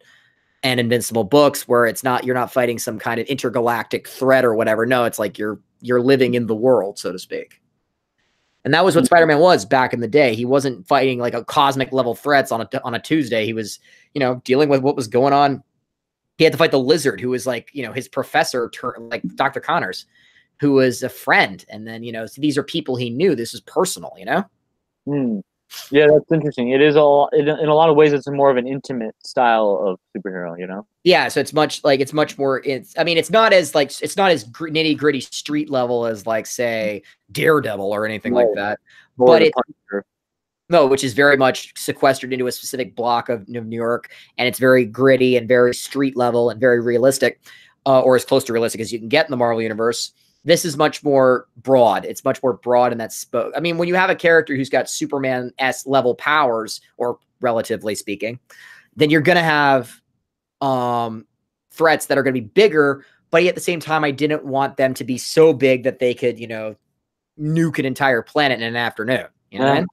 and Invincible books, where you're not fighting some kind of intergalactic threat or whatever. No, it's like you're living in the world, so to speak. And that was what Spider-Man was back in the day. He wasn't fighting like a cosmic level threats on a Tuesday. He was, dealing with what was going on. He had to fight the Lizard, who was like, his professor, like Dr. Connors, who was a friend. And then, so these are people he knew. This is personal, Yeah, that's interesting. It is all, in a lot of ways, it's more of an intimate style of superhero, Yeah, so it's much more, it's not as nitty gritty street level as, like, say, Daredevil or anything like that. But which is very much sequestered into a specific block of New York, and it's very gritty and very street level and very realistic, or as close to realistic as you can get in the Marvel Universe. This is much more broad. It's much more broad in that spoke. I mean, when you have a character who's got Superman-esque level powers, or relatively speaking, then you're going to have threats that are going to be bigger, but at the same time, I didn't want them to be so big that they could, nuke an entire planet in an afternoon. You know what I mean?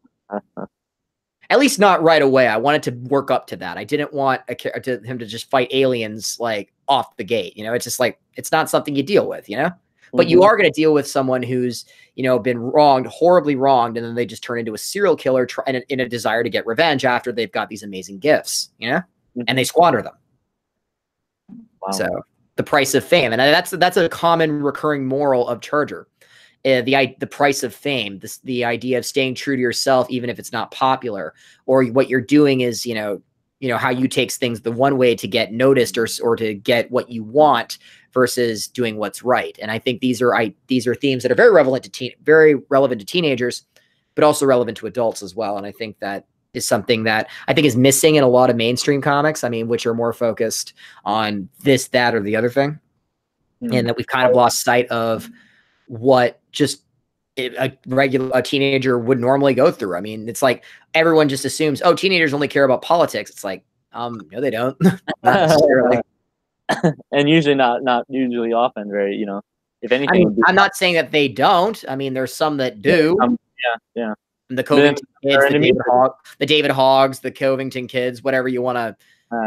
at least not right away. I wanted to work up to that. I didn't want him to just fight aliens like off the gate. You know, it's just like, it's not something you deal with, you know, but you are going to deal with someone who's, you know, been wronged, horribly wronged. And then they just turn into a serial killer in a desire to get revenge after they've got these amazing gifts, you know, and they squander them. Wow. So the price of fame. And that's a common recurring moral of Charger. The price of fame, the idea of staying true to yourself, even if it's not popular, or what you're doing is, you know, how you take things the one way to get noticed or to get what you want versus doing what's right. And I think these are themes that are very relevant to teenagers, but also relevant to adults as well. And I think that is something that I think is missing in a lot of mainstream comics. I mean, which are more focused on this, that, or the other thing. And that we've kind of lost sight of what just a teenager would normally go through. I mean, it's like everyone just assumes, oh, teenagers only care about politics. It's like, no, they don't. Not necessarily. And usually not usually often, very, you know, if anything. I mean, I'm not saying that they don't. I mean, there's some that do. Yeah. And the Covington kids, the David Hoggs, the Covington kids, whatever you want to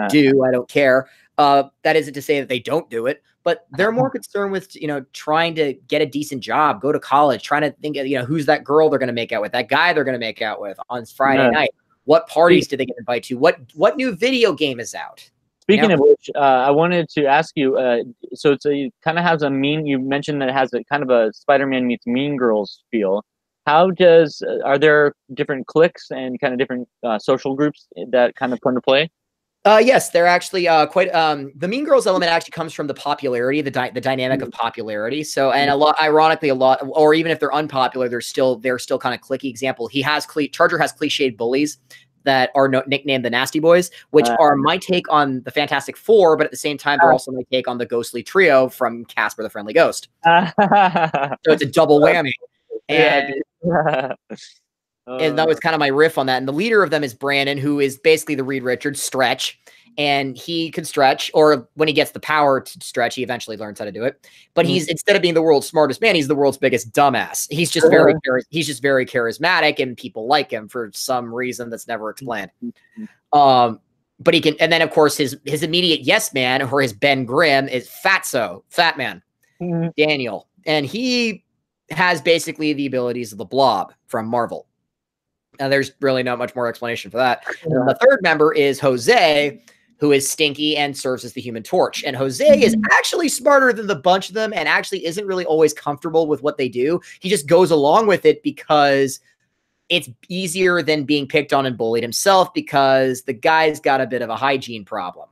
do, I don't care. That isn't to say that they don't do it, but they're more concerned with, you know, trying to get a decent job, go to college, trying to think of, you know, who's that girl they're going to make out with, that guy they're going to make out with on Friday night. What parties did they get invited to? What new video game is out? Speaking of which, I wanted to ask you, so it kind of has you mentioned that it has a kind of a Spider-Man meets Mean Girls feel. Are there different cliques and kind of different social groups that kind of come into play? Yes, they're actually quite. The Mean Girls element actually comes from the popularity, the dynamic of popularity. So, and ironically, or even if they're unpopular, they're still kind of cliquey. Example: Charger has cliched bullies that are nicknamed the Nasty Boys, which are my take on the Fantastic Four, but at the same time, they're also my take on the Ghostly Trio from Casper the Friendly Ghost. So it's a double whammy. And that was kind of my riff on that. And the leader of them is Brandon, who is basically the Reed Richards Stretch. And he can stretch, or when he gets the power to stretch, he eventually learns how to do it. But instead of being the world's smartest man, he's the world's biggest dumbass. He's just very charismatic, and people like him for some reason that's never explained. But he can, and then of course his immediate yes man, or his Ben Grimm, is Fatso, Fat Man, Daniel, and he has basically the abilities of the Blob from Marvel. Now, there's really not much more explanation for that. And the third member is Jose, who is stinky and serves as the Human Torch. And Jose is actually smarter than the bunch of them and actually isn't really always comfortable with what they do. He just goes along with it because it's easier than being picked on and bullied himself, because the guy's got a bit of a hygiene problem.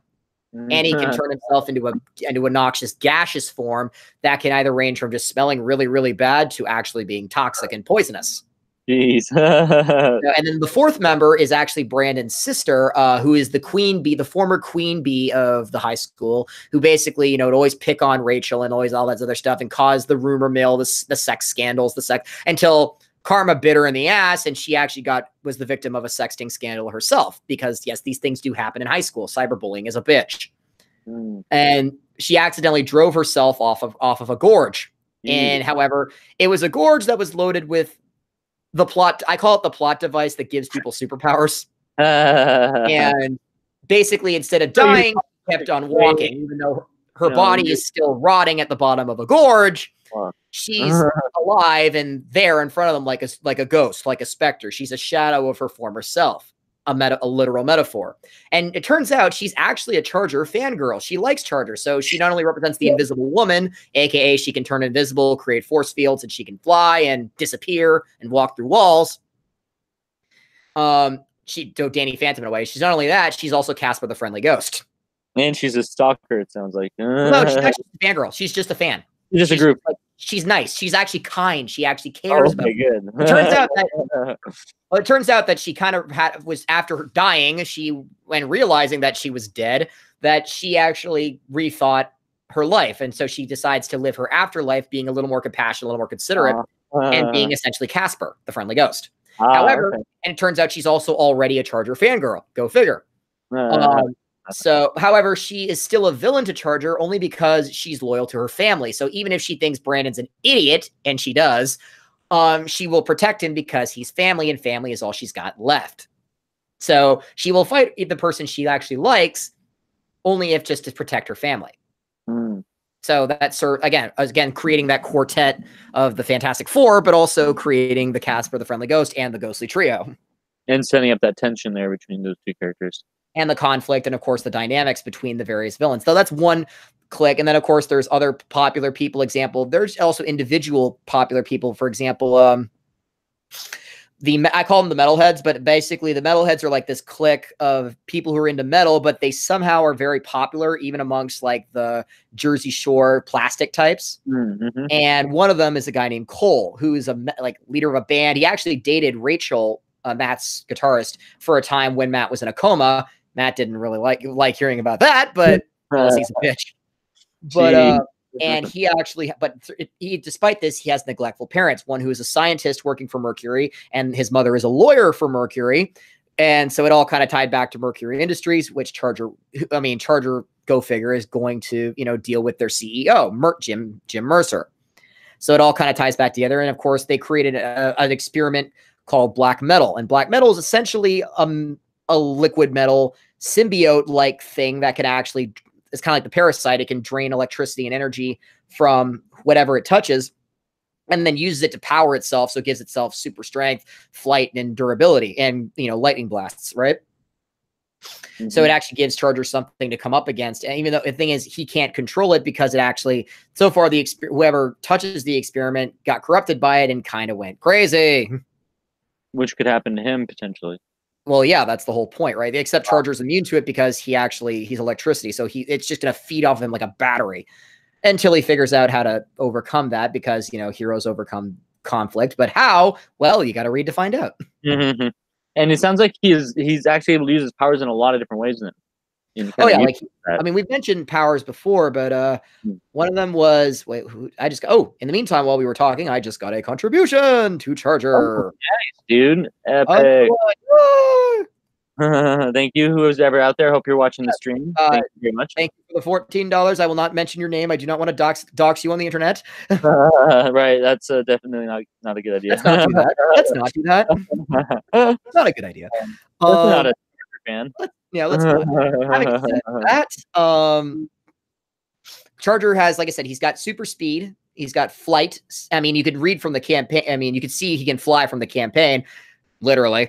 And he can turn himself into a noxious gaseous form that can either range from just smelling really, really bad to actually being toxic and poisonous. Jeez. And then the fourth member is actually Brandon's sister, who is the queen bee, the former queen bee of the high school, who basically, you know, would always pick on Rachel and always all that other stuff and cause the rumor mill, the sex scandals, until karma bit her in the ass, and she actually was the victim of a sexting scandal herself, because yes, these things do happen in high school. Cyberbullying is a bitch. And she accidentally drove herself off of a gorge. And however, it was a gorge that was loaded with the plot. I call it the plot device that gives people superpowers. And basically, instead of dying, she kept on walking, even though her body is still rotting at the bottom of a gorge. She's alive and there in front of them like a ghost, like a specter. She's a shadow of her former self, a literal metaphor. And it turns out she's actually a Charger fangirl. She likes Charger. So she not only represents the Invisible Woman, aka she can turn invisible, create force fields, and she can fly and disappear and walk through walls. She took Danny Phantom in a way. She's not only that, she's also Casper the Friendly Ghost. And she's a stalker, it sounds like. No, she's actually a fangirl. She's just a fan. Just a group. She's nice. She's actually kind. She actually cares about it. Good. It turns out that she kind of was after her dying, when realizing that she was dead, that she actually rethought her life. And so she decides to live her afterlife being a little more compassionate, a little more considerate, and being essentially Casper, the Friendly Ghost. However, and it turns out she's also already a Charger fangirl. Go figure. However, she is still a villain to Charger only because she's loyal to her family. So even if she thinks Brandon's an idiot, and she does, she will protect him because he's family, and family is all she's got left. So she will fight the person she actually likes only if just to protect her family. So that's again creating that quartet of the Fantastic Four, but also creating the Casper the Friendly Ghost and the Ghostly Trio. And setting up that tension there between those two characters. And the conflict and, of course, the dynamics between the various villains. So that's one clique. And then, of course, there's other popular people. Example, there's also individual popular people. For example, I call them the metalheads, but basically the metalheads are like this clique of people who are into metal, but they somehow are very popular even amongst like the Jersey Shore plastic types. Mm-hmm. And one of them is a guy named Cole, who is a leader of a band. He actually dated Rachel, Matt's guitarist, for a time when Matt was in a coma. Matt didn't really like hearing about that, but he's a bitch. But and he actually, despite this, he has neglectful parents. One who is a scientist working for Mercury, and his mother is a lawyer for Mercury. And so it all kind of tied back to Mercury Industries, which Charger, go figure, is going to deal with their CEO, Jim Mercer. So it all kind of ties back together. And of course, they created an experiment called black metal, and black metal is essentially a liquid metal symbiote-like thing that can actually, it's kind of like the parasite. It can drain electricity and energy from whatever it touches and then uses it to power itself. So it gives itself super strength, flight, and durability, and, lightning blasts, right? Mm-hmm. So it actually gives Charger something to come up against. And even though the thing is, he can't control it because it actually, so far, whoever touches the experiment got corrupted by it and kind of went crazy. Which could happen to him potentially. Well, yeah, that's the whole point, right? Except Charger's immune to it because he's electricity. So it's just going to feed off him like a battery until he figures out how to overcome that, because, heroes overcome conflict. But how? Well, you got to read to find out. Mm-hmm. And it sounds like he's actually able to use his powers in a lot of different ways in it. We've mentioned powers before, but one of them was, in the meantime, while we were talking, I just got a contribution to Charger. Oh, nice, dude. Epic. Thank you, who was ever out there. Hope you're watching the stream. Thank you very much. Thank you for the $14. I will not mention your name. I do not want to dox you on the internet. Right. That's definitely not a good idea. Let's not do that. Let's not do that. Not a good idea. Not a fan. Let's not. Having said that, Charger has, like I said, he's got super speed. He's got flight. I mean, you could read from the campaign. I mean, you could see he can fly from the campaign, literally.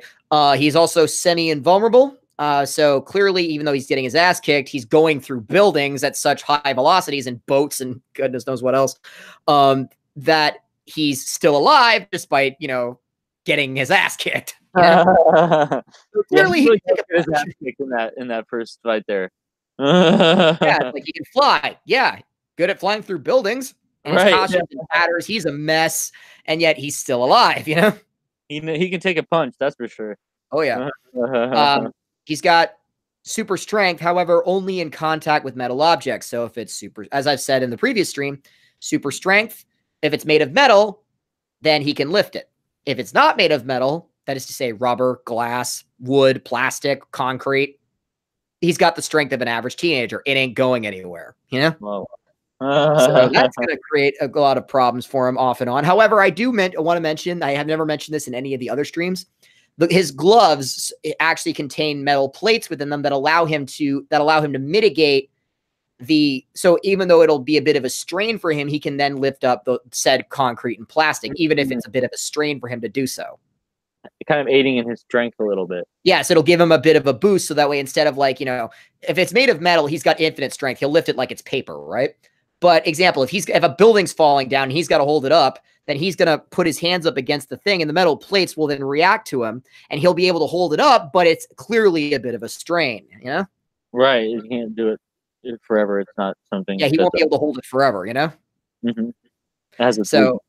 He's also semi-invulnerable. So clearly, even though he's getting his ass kicked, he's going through buildings at such high velocities and boats and goodness knows what else, that he's still alive despite, getting his ass kicked. So clearly, he can take his ass kicked in that first fight there. Yeah, like he can fly. Yeah, good at flying through buildings. And his costume matters. He's a mess, and yet he's still alive. He can take a punch. That's for sure. Oh yeah. He's got super strength, however, only in contact with metal objects. So if it's super, as I've said in the previous stream, super strength. If it's made of metal, then he can lift it. If it's not made of metal, that is to say rubber, glass, wood, plastic, concrete, he's got the strength of an average teenager. It ain't going anywhere, Whoa. So that's going to create a lot of problems for him off and on. However, I do want to mention, I have never mentioned this in any of the other streams, his gloves actually contain metal plates within them that allow him to mitigate so even though it'll be a bit of a strain for him, he can then lift up the said concrete and plastic, even if it's a bit of a strain for him to do so. Kind of aiding in his strength a little bit. Yes, it'll give him a bit of a boost. So that way, instead of if it's made of metal, he's got infinite strength. He'll lift it like it's paper, right? But example, if a building's falling down and he's got to hold it up, then he's going to put his hands up against the thing and the metal plates will then react to him and he'll be able to hold it up, but it's clearly a bit of a strain, Right. You can't do it forever. It's not something. Yeah, he won't be able to hold it forever, Mm-hmm. So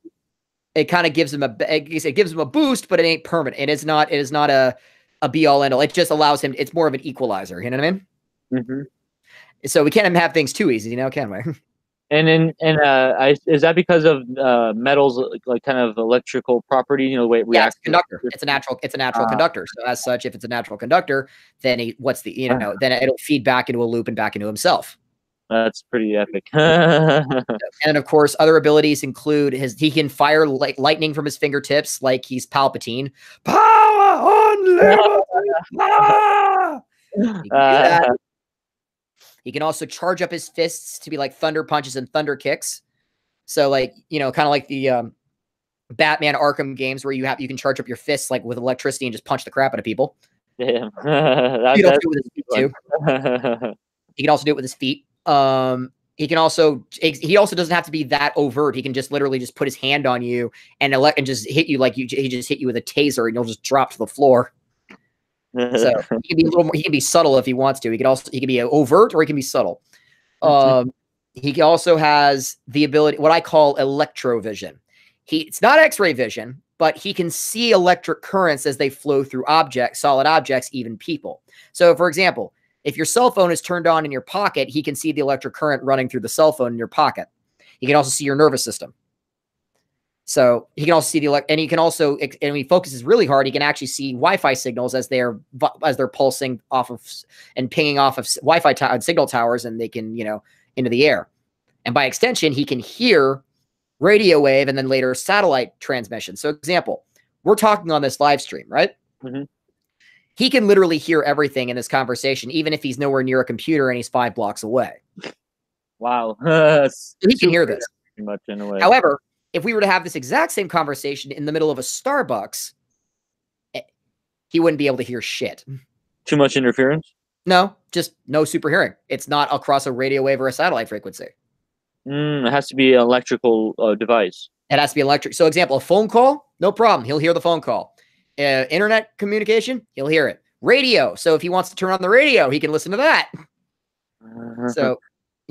it kind of gives him a boost, but it ain't permanent. It is not a be all end all. It just allows him, it's more of an equalizer, you know what I mean? Mm-hmm. So we can't have things too easy, can we? And is that because of metals, like kind of electrical property, the way it reacts? It's a conductor. It's a natural conductor. So as such, if it's a natural conductor, then then it'll feed back into a loop and back into himself. That's pretty epic. And of course, other abilities include he can fire lightning from his fingertips like he's Palpatine. Power unlimited. He can do that. He can also charge up his fists to be like thunder punches and thunder kicks. So like, you know, kind of like the Batman Arkham games where you can charge up your fists like with electricity and just punch the crap out of people. Damn. He can also do it with his feet too. He can also do it with his feet. He also doesn't have to be that overt. He can just literally just put his hand on you and just hit you he just hit you with a taser and you'll just drop to the floor. So he can be a little more, he can be subtle if he wants to. He can be overt or he can be subtle. He also has the ability, what I call electrovision. It's not X-ray vision, but he can see electric currents as they flow through solid objects, even people. So for example, if your cell phone is turned on in your pocket, he can see the electric current running through the cell phone in your pocket. He can also see your nervous system. So he can also see and he can also, and when he focuses really hard, he can actually see Wi-Fi signals as they're pulsing off of and pinging off of Wi-Fi signal towers, and they can, into the air. And by extension, he can hear radio wave and then later satellite transmission. So example, we're talking on this live stream, right? Mm-hmm. He can literally hear everything in this conversation, even if he's nowhere near a computer and he's 5 blocks away. Wow. He can hear this. Pretty much in a way. However, if we were to have this exact same conversation in the middle of a Starbucks, he wouldn't be able to hear shit. Too much interference? No, just no super hearing. It's not across a radio wave or a satellite frequency. It has to be an electrical device. It has to be electric. So example, a phone call, no problem. He'll hear the phone call. Internet communication, he'll hear it. Radio. So if he wants to turn on the radio, he can listen to that. So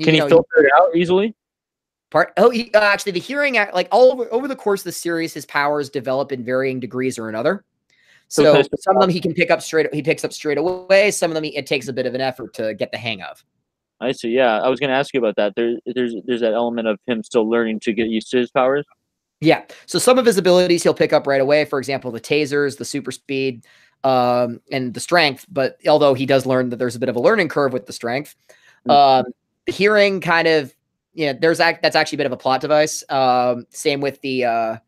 can he filter it out easily? Actually, the hearing, like all over the course of the series, his powers develop in varying degrees or another. So some of them he picks up straight away. Some of them it takes a bit of an effort to get the hang of. I see. Yeah, I was going to ask you about that. There's that element of him still learning to get used to his powers. Yeah. So some of his abilities he'll pick up right away. For example, the tasers, the super speed, and the strength. But although he does learn that there's a bit of a learning curve with the strength, the hearing kind of, that's actually a bit of a plot device. Same with the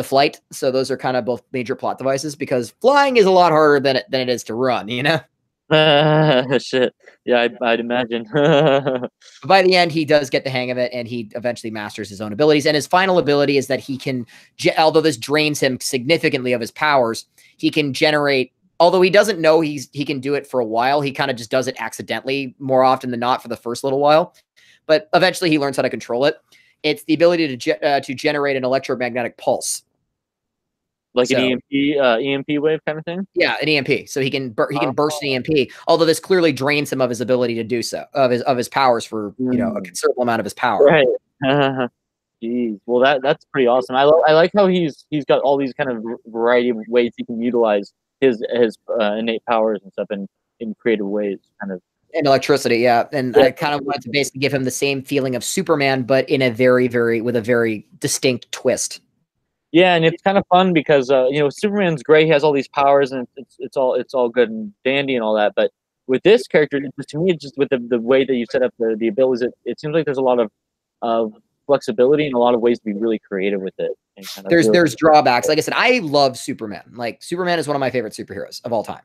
flight. So those are kind of both major plot devices because flying is a lot harder than it is to run, Shit. Yeah, I'd imagine. By the end, he does get the hang of it, and he eventually masters his own abilities. And his final ability is that he can, although this drains him significantly of his powers, he can generate. Although he doesn't know he can do it for a while, he kind of just does it accidentally more often than not for the first little while. But eventually, he learns how to control it. It's the ability to generate an electromagnetic pulse. Like an EMP wave kind of thing? Yeah, an EMP. So he can burst an EMP, although this clearly drains him of his ability to do so, of his powers for, a considerable amount of his power. Right. Jeez. Well, that's pretty awesome. I like how he's got all these kind of variety of ways he can utilize his innate powers and stuff in creative ways, kind of. And electricity, yeah. And I kind of wanted to basically give him the same feeling of Superman, but in a with a very distinct twist. Yeah, and it's kind of fun because Superman's great. He has all these powers, and it's all good and dandy and all that. But with this character, to me, it's just with the way that you set up the abilities, it seems like there's a lot of flexibility and a lot of ways to be really creative with it. And kind of there's drawbacks. Like I said, I love Superman. Like Superman is one of my favorite superheroes of all time.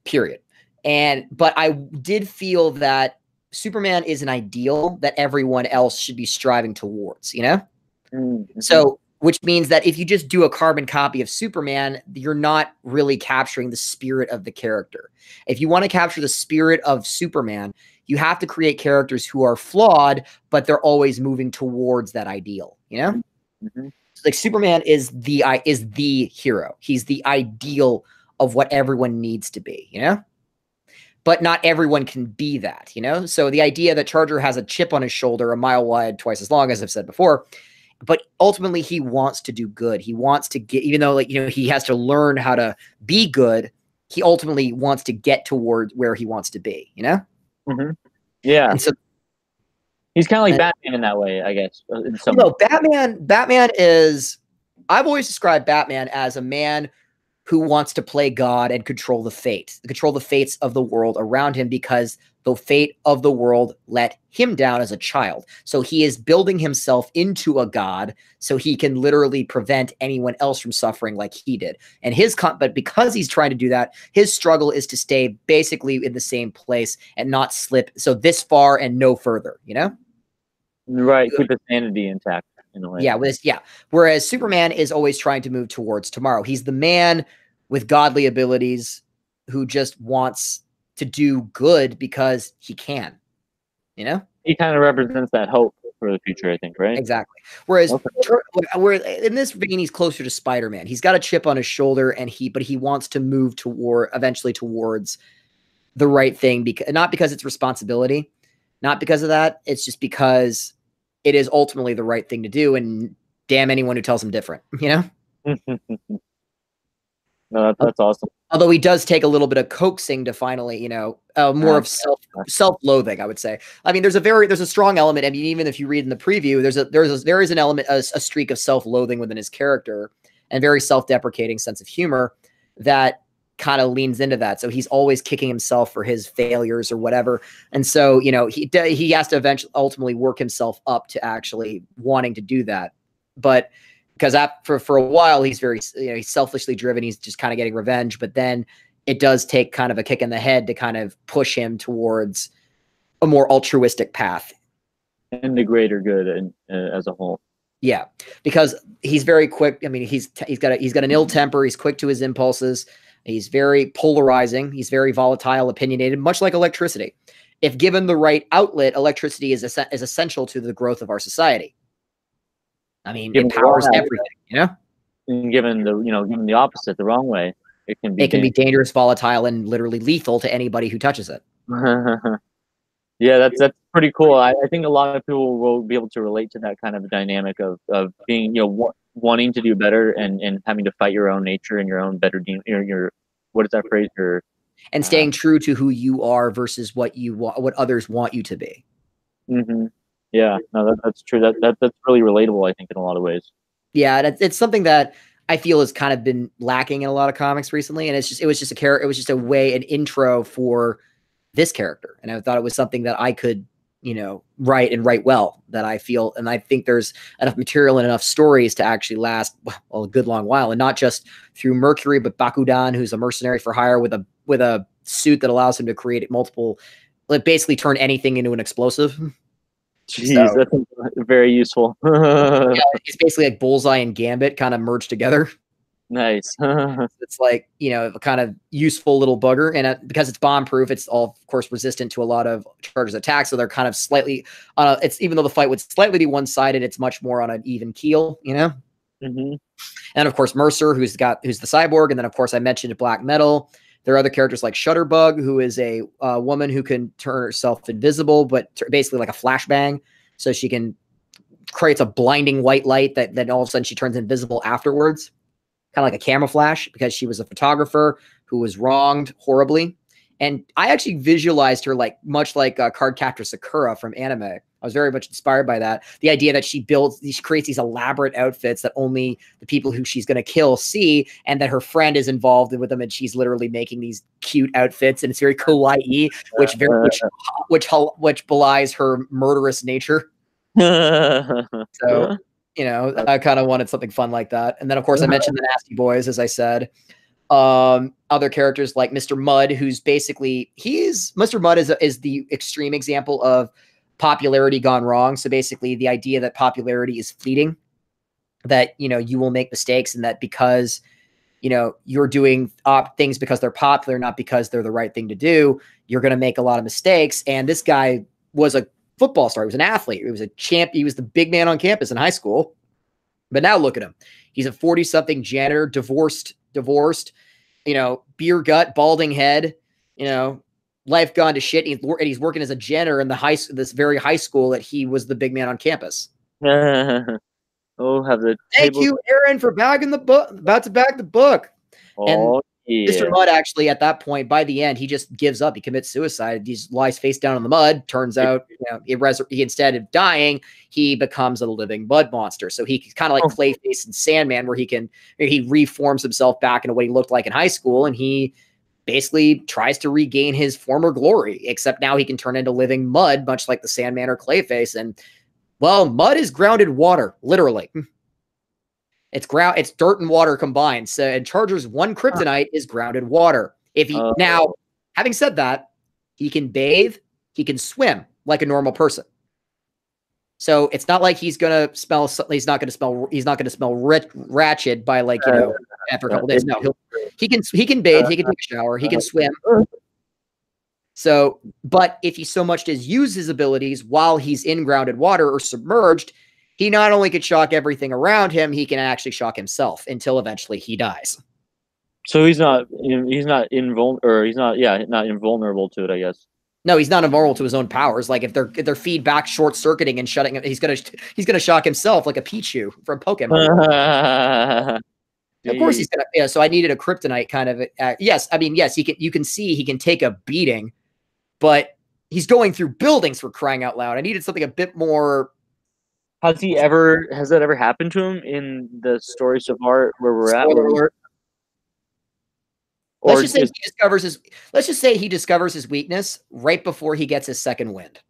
Period. But I did feel that Superman is an ideal that everyone else should be striving towards. Mm-hmm. So. Which means that if you just do a carbon copy of Superman, you're not really capturing the spirit of the character. If you want to capture the spirit of Superman, you have to create characters who are flawed, but they're always moving towards that ideal. Mm-hmm. So like Superman is the hero. He's the ideal of what everyone needs to be. But not everyone can be that. So the idea that Charger has a chip on his shoulder, a mile wide, twice as long, as I've said before. But ultimately, he wants to do good. He wants to get, even though he has to learn how to be good, he ultimately wants to get toward where he wants to be, Mm-hmm. Yeah. And so he's kind of like Batman in that way, I guess. Batman is, I've always described Batman as a man who wants to play God and control the fates of the world around him, because the fate of the world let him down as a child. So he is building himself into a god so he can literally prevent anyone else from suffering like he did. And but because he's trying to do that, his struggle is to stay basically in the same place and not slip. So this far and no further, you know? Right. Keep his sanity intact in a way. Yeah. Whereas Superman is always trying to move towards tomorrow. He's the man with godly abilities who just wants to do good because he can, you know? He kind of represents that hope for the future, I think, right? Exactly. Whereas where in this vein, he's closer to Spider-Man. He's got a chip on his shoulder, but he wants to move eventually towards the right thing, because not because it's responsibility, not because of that. It's just because it is ultimately the right thing to do, and damn anyone who tells him different, you know? No, that's awesome. Although he does take a little bit of coaxing to finally, you know, more of self-loathing, I would say. I mean, there's a strong element. I mean, even if you read in the preview, there is an element, a streak of self-loathing within his character, and very self-deprecating sense of humor that kind of leans into that. So he's always kicking himself for his failures or whatever. And so, you know, he has to ultimately work himself up to actually wanting to do that. But because for a while, he's very, you know, he's selfishly driven. He's just kind of getting revenge. But then it does take kind of a kick in the head to kind of push him towards a more altruistic path. And the greater good as a whole. Yeah, because he's very quick. I mean, he's got an ill temper. He's quick to his impulses. He's very polarizing. He's very volatile, opinionated, much like electricity. If given the right outlet, electricity is essential to the growth of our society. I mean, it powers everything, you know? And given the opposite, the wrong way, it can be dangerous, volatile, and literally lethal to anybody who touches it. Yeah, that's pretty cool. I think a lot of people will be able to relate to that kind of dynamic of being, you know, wanting to do better and having to fight your own nature and your own better your what is that phrase? And staying true to who you are versus what others want you to be. Mm-hmm. Yeah, no, that's true. That's really relatable, I think, in a lot of ways. Yeah, it's something that I feel has kind of been lacking in a lot of comics recently, and it was just an intro for this character, and I thought it was something that I could, you know, write well. That I feel, and I think there's enough material and enough stories to actually last a good long while, and not just through Mercury, but Bakudan, who's a mercenary for hire with a suit that allows him to create multiple, like basically turn anything into an explosive. Jeez, that's very useful. Yeah, it's basically like Bullseye and Gambit kind of merged together. Nice. It's like, you know, a kind of useful little bugger, and because it's bomb proof, it's all of course resistant to a lot of Charger's attacks. So they're kind of slightly it's, even though the fight would slightly be one-sided, it's much more on an even keel, you know. Mm-hmm. And of course Mercer, who's the cyborg, and then of course I mentioned Black Metal. There are other characters like Shutterbug, who is a woman who can turn herself invisible, but basically like a flashbang. So she creates a blinding white light that then all of a sudden she turns invisible afterwards. Kind of like a camouflage, because she was a photographer who was wronged horribly. And I actually visualized her much like Cardcaptor Sakura from anime. I was very much inspired by that. The idea that she creates these elaborate outfits that only the people who she's going to kill see, and that her friend is involved with them, and she's literally making these cute outfits, and it's very kawaii, which belies her murderous nature. So, you know, I kind of wanted something fun like that. And then of course I mentioned the Nasty Boys, as I said. Other characters like Mr. Mudd, who's basically Mr. Mudd is the extreme example of popularity gone wrong. So basically the idea that popularity is fleeting, that, you know, you will make mistakes, and that because, you know, you're doing things because they're popular, not because they're the right thing to do, you're going to make a lot of mistakes. And this guy was a football star. He was an athlete. He was a champ. He was the big man on campus in high school. But now look at him. He's a 40-something janitor, divorced, you know, beer gut, balding head, you know, life gone to shit. And he's working as a janitor in this very high school that he was the big man on campus. Oh, have the Thank you, Aaron, for bagging the book. About to bag the book. Oh, Mr. Yeah. Mudd actually, at that point, by the end, he just gives up. He commits suicide. He just lies face down in the mud. Turns out, he instead of dying, he becomes a living mud monster. So he's kind of like Clayface and Sandman, where he reforms himself back into what he looked like in high school, and he basically tries to regain his former glory, except now he can turn into living mud, much like the Sandman or Clayface. And, well, mud is grounded water, literally. It's dirt and water combined. So, and Charger's one kryptonite is grounded water. Now, having said that, he can bathe, he can swim like a normal person. So it's not like he's gonna smell. He's not gonna smell ratchet by after a couple days. No, he can bathe, he can take a shower, he can swim. So, but if he so much as use his abilities while he's in grounded water or submerged, he not only could shock everything around him, he can actually shock himself until eventually he dies. So he's not invulnerable to it, I guess. No, he's not invulnerable to his own powers. Like if their feedback short circuiting and shutting him, he's gonna shock himself like a Pichu from Pokemon. Of course he's gonna. Yeah. So I needed a kryptonite kind of. Yes, I mean yes. You can see he can take a beating, but he's going through buildings for crying out loud. I needed something a bit more. Has that ever happened to him in the story so far where we're at? Let's just say he discovers his weakness right before he gets his second wind.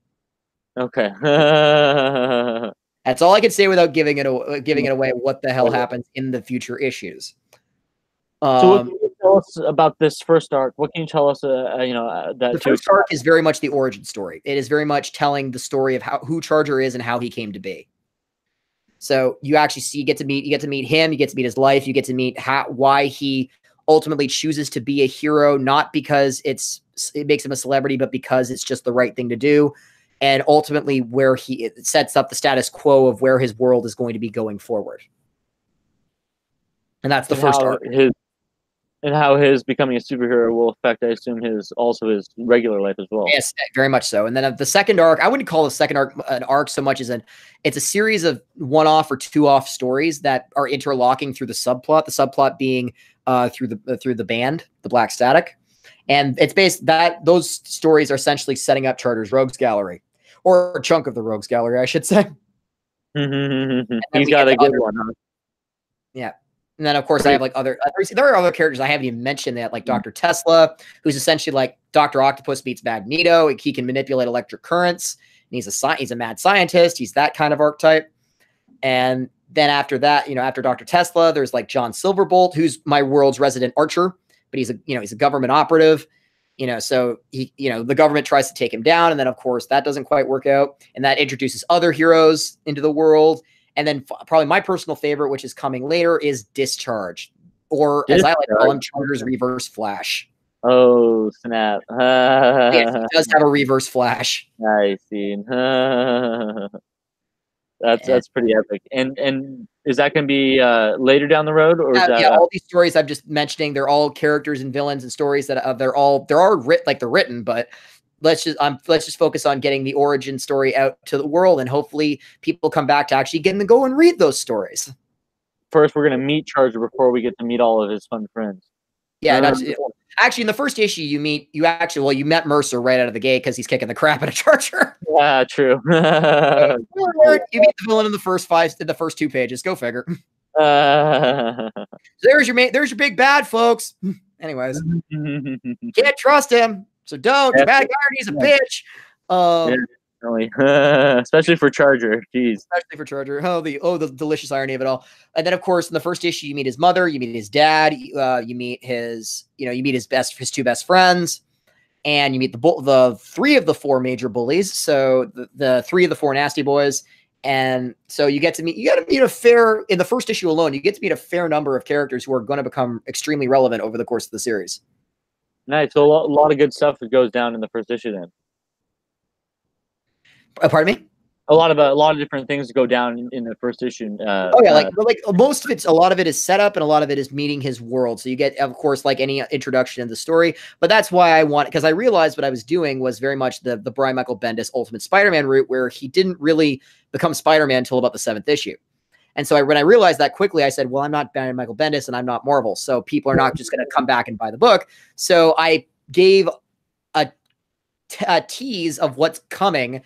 Okay. That's all I can say without giving it away what the hell happens in the future issues. So what can you tell us about this first arc? What can you tell us, that the first arc is very much the origin story. It is very much telling the story of who Charger is and how he came to be. So you actually get to meet him, you get to meet his life, you get to meet why he ultimately chooses to be a hero, not because it makes him a celebrity, but because it's just the right thing to do. And ultimately where it sets up the status quo of where his world is going to be going forward. And that's the first arc. And how his becoming a superhero will affect, I assume, his regular life as well. Yes, very much so. And then the second arc, I wouldn't call the second arc an arc so much as it's a series of one-off or two-off stories that are interlocking through the subplot. The subplot being through the band, the Black Static, and it's based that those stories are essentially setting up Charter's Rogues Gallery, or a chunk of the Rogues Gallery, I should say. He's got a good one, huh? Yeah. And then, of course, I have there are other characters I haven't even mentioned that, like Dr. Tesla, who's essentially like Dr. Octopus meets Magneto. He can manipulate electric currents, and he's a mad scientist. He's that kind of archetype. And then after that, after Dr. Tesla, there's like John Silverbolt, who's my world's resident archer, but he's a government operative. So the government tries to take him down, and then of course that doesn't quite work out, and that introduces other heroes into the world. And then probably my personal favorite, which is coming later, is Discharge, or as I like to call him, Charger's Reverse Flash. Oh, snap. Yes, he does have a Reverse Flash. I see. That's pretty epic. And is that going to be later down the road, or is that? Yeah, all these stories I'm just mentioning, they're all characters and villains and stories that they're written, but let's just focus on getting the origin story out to the world, and hopefully people come back to actually getting to go and read those stories. First, we're going to meet Charger before we get to meet all of his fun friends. Yeah, actually, in the first issue, you met Mercer right out of the gate because he's kicking the crap out of Charger. Yeah, true. You meet the villain in the first 2 pages. Go figure. There's your big bad, folks. Anyways, can't trust him, so don't. Your bad guy, he's a bitch. Especially for Charger. Jeez. Especially for Charger. The delicious irony of it all. And then of course in the first issue you meet his mother, you meet his dad, you meet his two best friends, and you meet the 3 of the 4 major bullies. So the 3 of the 4 nasty boys. And so you get to meet in the first issue alone, you get to meet a fair number of characters who are going to become extremely relevant over the course of the series. Nice. So a lot of good stuff that goes down in the first issue then. Pardon me? A lot of different things go down in the first issue. Most of a lot of it is set up, and a lot of it is meeting his world. So you get, of course, like any introduction in the story. But that's why because I realized what I was doing was very much the Brian Michael Bendis Ultimate Spider-Man route, where he didn't really become Spider-Man until about the 7th issue. And so when I realized that quickly, I said, well, I'm not Michael Bendis and I'm not Marvel. So people are not just going to come back and buy the book. So I gave a tease of what's coming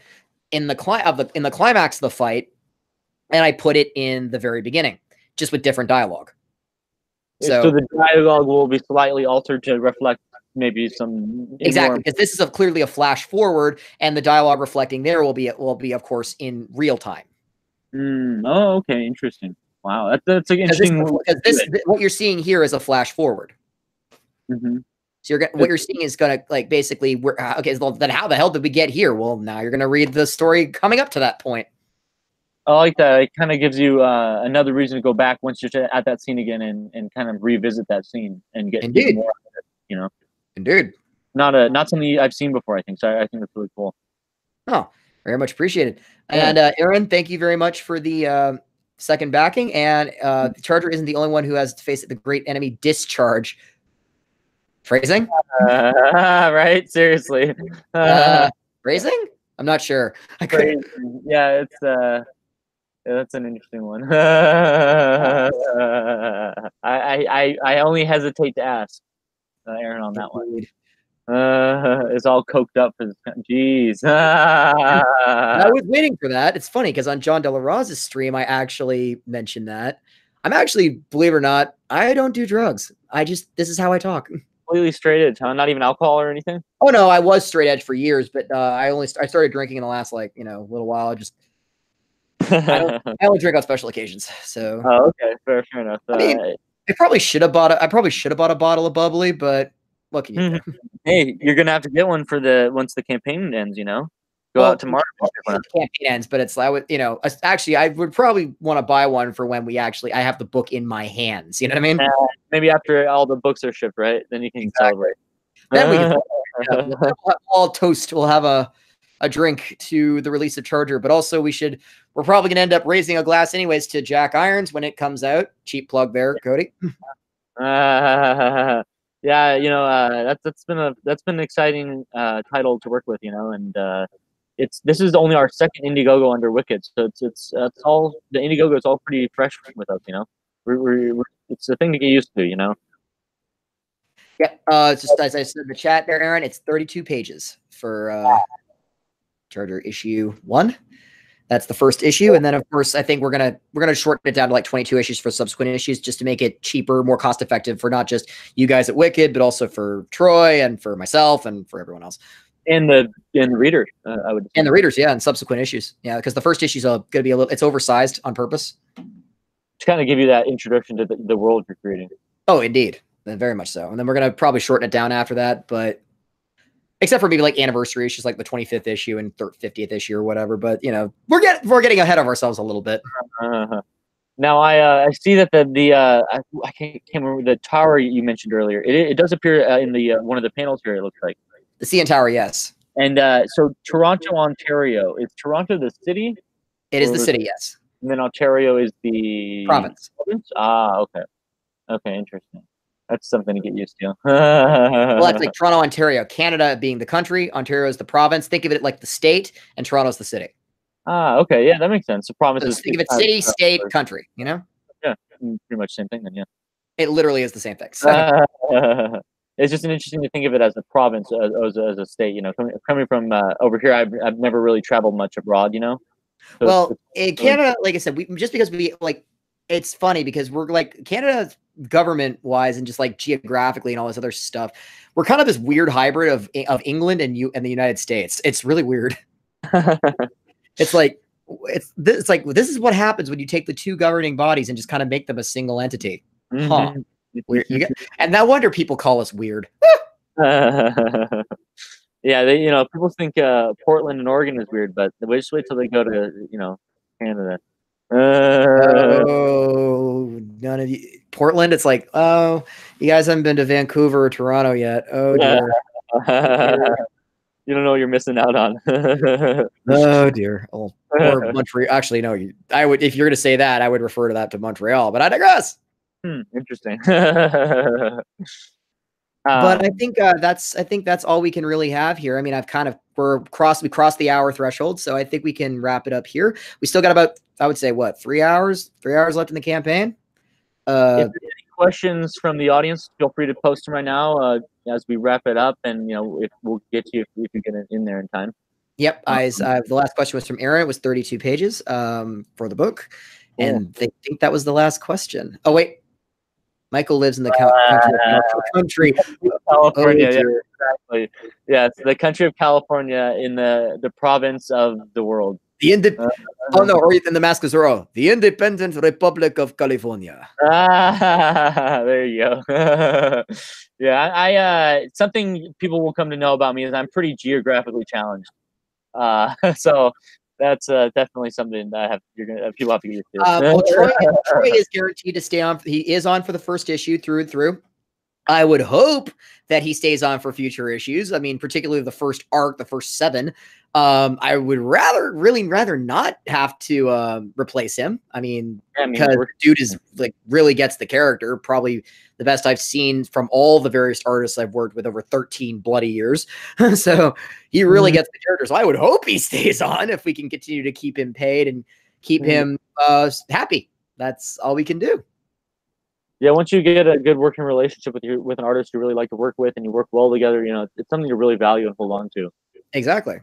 in the climax of the fight, and I put it in the very beginning, just with different dialogue. So the dialogue will be slightly altered to reflect maybe some exactly, because this is clearly a flash forward, and the dialogue reflecting there will be of course in real time. Oh, okay, interesting. Wow, that's an interesting. What you're seeing here is a flash forward. Mm-hmm. So what you're seeing is going to like basically okay. So then how the hell did we get here? Well, now you're going to read the story coming up to that point. I like that. It kind of gives you another reason to go back once you're at that scene again and kind of revisit that scene and get even more out of it, you know. Indeed. Not something I've seen before, I think. So I think that's really cool. Oh, very much appreciated. And Aaron, thank you very much for the second backing. And Charger isn't the only one who has to face the great enemy Discharge. Phrasing? Right? Seriously. Phrasing? I'm not sure. Yeah, it's that's an interesting one. I only hesitate to ask Aaron on that one. It's all coked up for this. Jeez. I was waiting for that. It's funny because on John De La Rosa's stream, I actually mentioned that. I'm actually, believe it or not, I don't do drugs. This is how I talk. Completely straight edge, huh? Not even alcohol or anything? Oh no, I was straight edge for years, but I started drinking in the last little while. I only drink on special occasions. So okay, fair enough. I mean, I probably should have bought a bottle of bubbly, but what can you do? Hey, you're gonna have to get one for once the campaign ends. You know, go out tomorrow. The campaign ends, but actually, I would probably want to buy one for when I have the book in my hands. You know what I mean? Maybe after all the books are shipped, right? Then you can celebrate. Then we can we'll all toast. We'll have a drink to the release of Charger, but also we're probably going to end up raising a glass anyways to Jack Irons when it comes out. Cheap plug there, Cody. Yeah, that's been an exciting title to work with, you know, and this is only our second Indiegogo under Wicked, so it's all the Indiegogo is all pretty fresh with us, you know. It's a thing to get used to, you know. Yeah, it's just as I said in the chat there, Aaron. It's 32 pages for Charger issue 1. That's the first issue, and then of course I think we're gonna shorten it down to like 22 issues for subsequent issues, just to make it cheaper, more cost effective for not just you guys at Wicked, but also for Troy and for myself and for everyone else. And the readers, I would. And the readers, yeah, and subsequent issues, yeah, because the first issue is going to be it's oversized on purpose to kind of give you that introduction to the world you're creating. Oh, indeed, very much so. And then we're going to probably shorten it down after that, but except for maybe like anniversary issues, like the 25th issue and 50th issue or whatever. But you know, we're getting ahead of ourselves a little bit. Now I see that I can't remember the tower you mentioned earlier. It does appear in the one of the panels here. It looks like the CN Tower, yes. And so Toronto, Ontario, is Toronto the city? It is the city, yes. And then Ontario is the province. Ah, okay. Okay, interesting. That's something to get used to. Well, that's like Toronto, Ontario. Canada being the country, Ontario is the province. Think of it like the state, and Toronto's the city. Ah, okay. Yeah, that makes sense. The province is think of it city, state, country, you know? Yeah, pretty much same thing then, yeah. It literally is the same thing. So. It's just interesting to think of it as a province, as a state, you know. Coming from over here, I've never really traveled much abroad, you know. So well, in Canada, like I said, it's funny because we're like Canada government wise and just like geographically and all this other stuff. We're kind of this weird hybrid of England and the United States. It's really weird. It's like this is what happens when you take the two governing bodies and just kind of make them a single entity. Huh. Weird. And no wonder people call us weird. Yeah, people think Portland and Oregon is weird, but just wait till they go to Canada. Oh, none of you. Portland, it's like, oh, you guys haven't been to Vancouver or Toronto yet. Oh dear. You don't know what you're missing out on. Oh dear. Oh, or Montreal. Actually, no. I would, if you're going to say that, I would refer to that to Montreal. But I digress. Interesting. But I think that's all we can really have here. I mean, we crossed the hour threshold, so I think we can wrap it up here. We still got about, I would say, what, 3 hours? 3 hours left in the campaign. If there's any questions from the audience, feel free to post them right now as we wrap it up, and if we'll get to you if you get it in there in time. Yep. The last question was from Aaron. It was 32 pages for the book, and they think that was the last question. Oh wait, Michael lives in the country. California, exactly. Yeah, it's the country of California in the province of the world. Or in the Mask of Zorro, the Independent Republic of California. There you go. Yeah, something people will come to know about me is I'm pretty geographically challenged. So that's definitely something that people have to get used to. Troy is guaranteed to stay on. He is on for the first issue through and through. I would hope that he stays on for future issues. I mean, particularly the first arc, the first 7. I would really rather not have to replace him. I mean, because dude is really gets the character. Probably the best I've seen from all the various artists I've worked with over 13 bloody years. So he really gets the character. So I would hope he stays on if we can continue to keep him paid and keep him happy. That's all we can do. Yeah, once you get a good working relationship with an artist you really like to work with and you work well together, it's something you really value and hold on to. Exactly.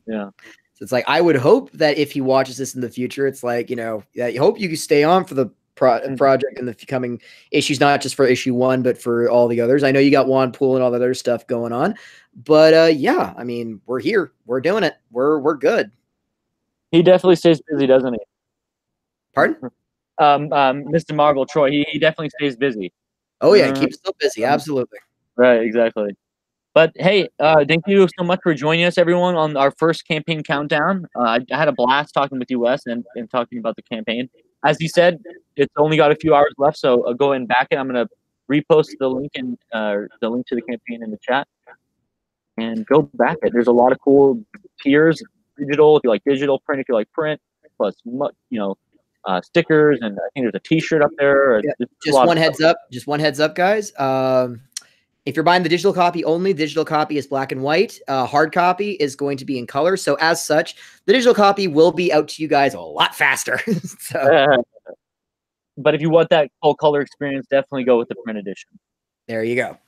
Yeah. So it's like, I would hope that if he watches this in the future, it's like, I hope you can stay on for the project and the coming issues, not just for issue 1, but for all the others. I know you got Juan Poole and all the other stuff going on, but yeah, I mean, we're here, we're doing it. We're good. He definitely stays busy, doesn't he? Pardon? Mr. Marvel, Troy, he definitely stays busy. Oh yeah, keeps so busy. Absolutely. Right, exactly. But hey, thank you so much for joining us, everyone, on our first campaign countdown. I had a blast talking with you, Wes, and talking about the campaign. As you said, it's only got a few hours left, so go and back it. I'm gonna repost the link to the campaign in the chat, and go back it. There's a lot of cool tiers, digital if you like digital, print if you like print, plus stickers, and I think there's a T-shirt up there. Yeah, just one heads up, guys. If you're buying the digital copy only, digital copy is black and white. Hard copy is going to be in color. So as such, the digital copy will be out to you guys a lot faster. But if you want that full color experience, definitely go with the print edition. There you go.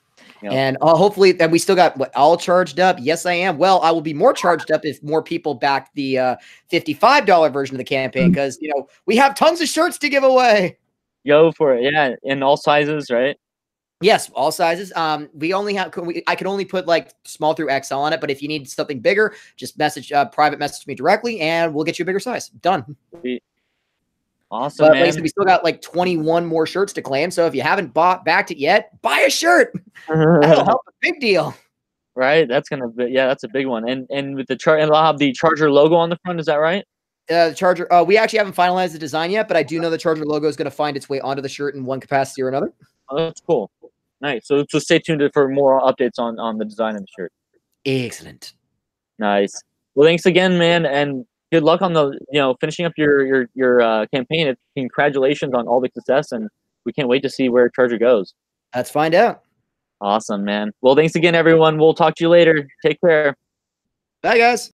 Yep. And hopefully that we still got all charged up. Yes, I am. Well, I will be more charged up if more people back the $55 version of the campaign, because we have tons of shirts to give away. Go for it. Yeah, in all sizes, right? Yes, all sizes. We only have. I can only put like small through XL on it, but if you need something bigger, just private message me directly, and we'll get you a bigger size. Done. Awesome, man. Like, we still got like 21 more shirts to claim. So if you haven't backed it yet, buy a shirt. That'll help a big deal. Right. That's a big one. And with the and I'll have the Charger logo on the front. Is that right? The Charger. We actually haven't finalized the design yet, but I do know the Charger logo is going to find its way onto the shirt in one capacity or another. Oh, that's cool. Nice. So stay tuned for more updates on the design of the shirt. Excellent. Nice. Well, thanks again, man, and good luck on the finishing up your campaign. Congratulations on all the success, and we can't wait to see where Charger goes. Let's find out. Awesome, man. Well, thanks again, everyone. We'll talk to you later. Take care. Bye, guys.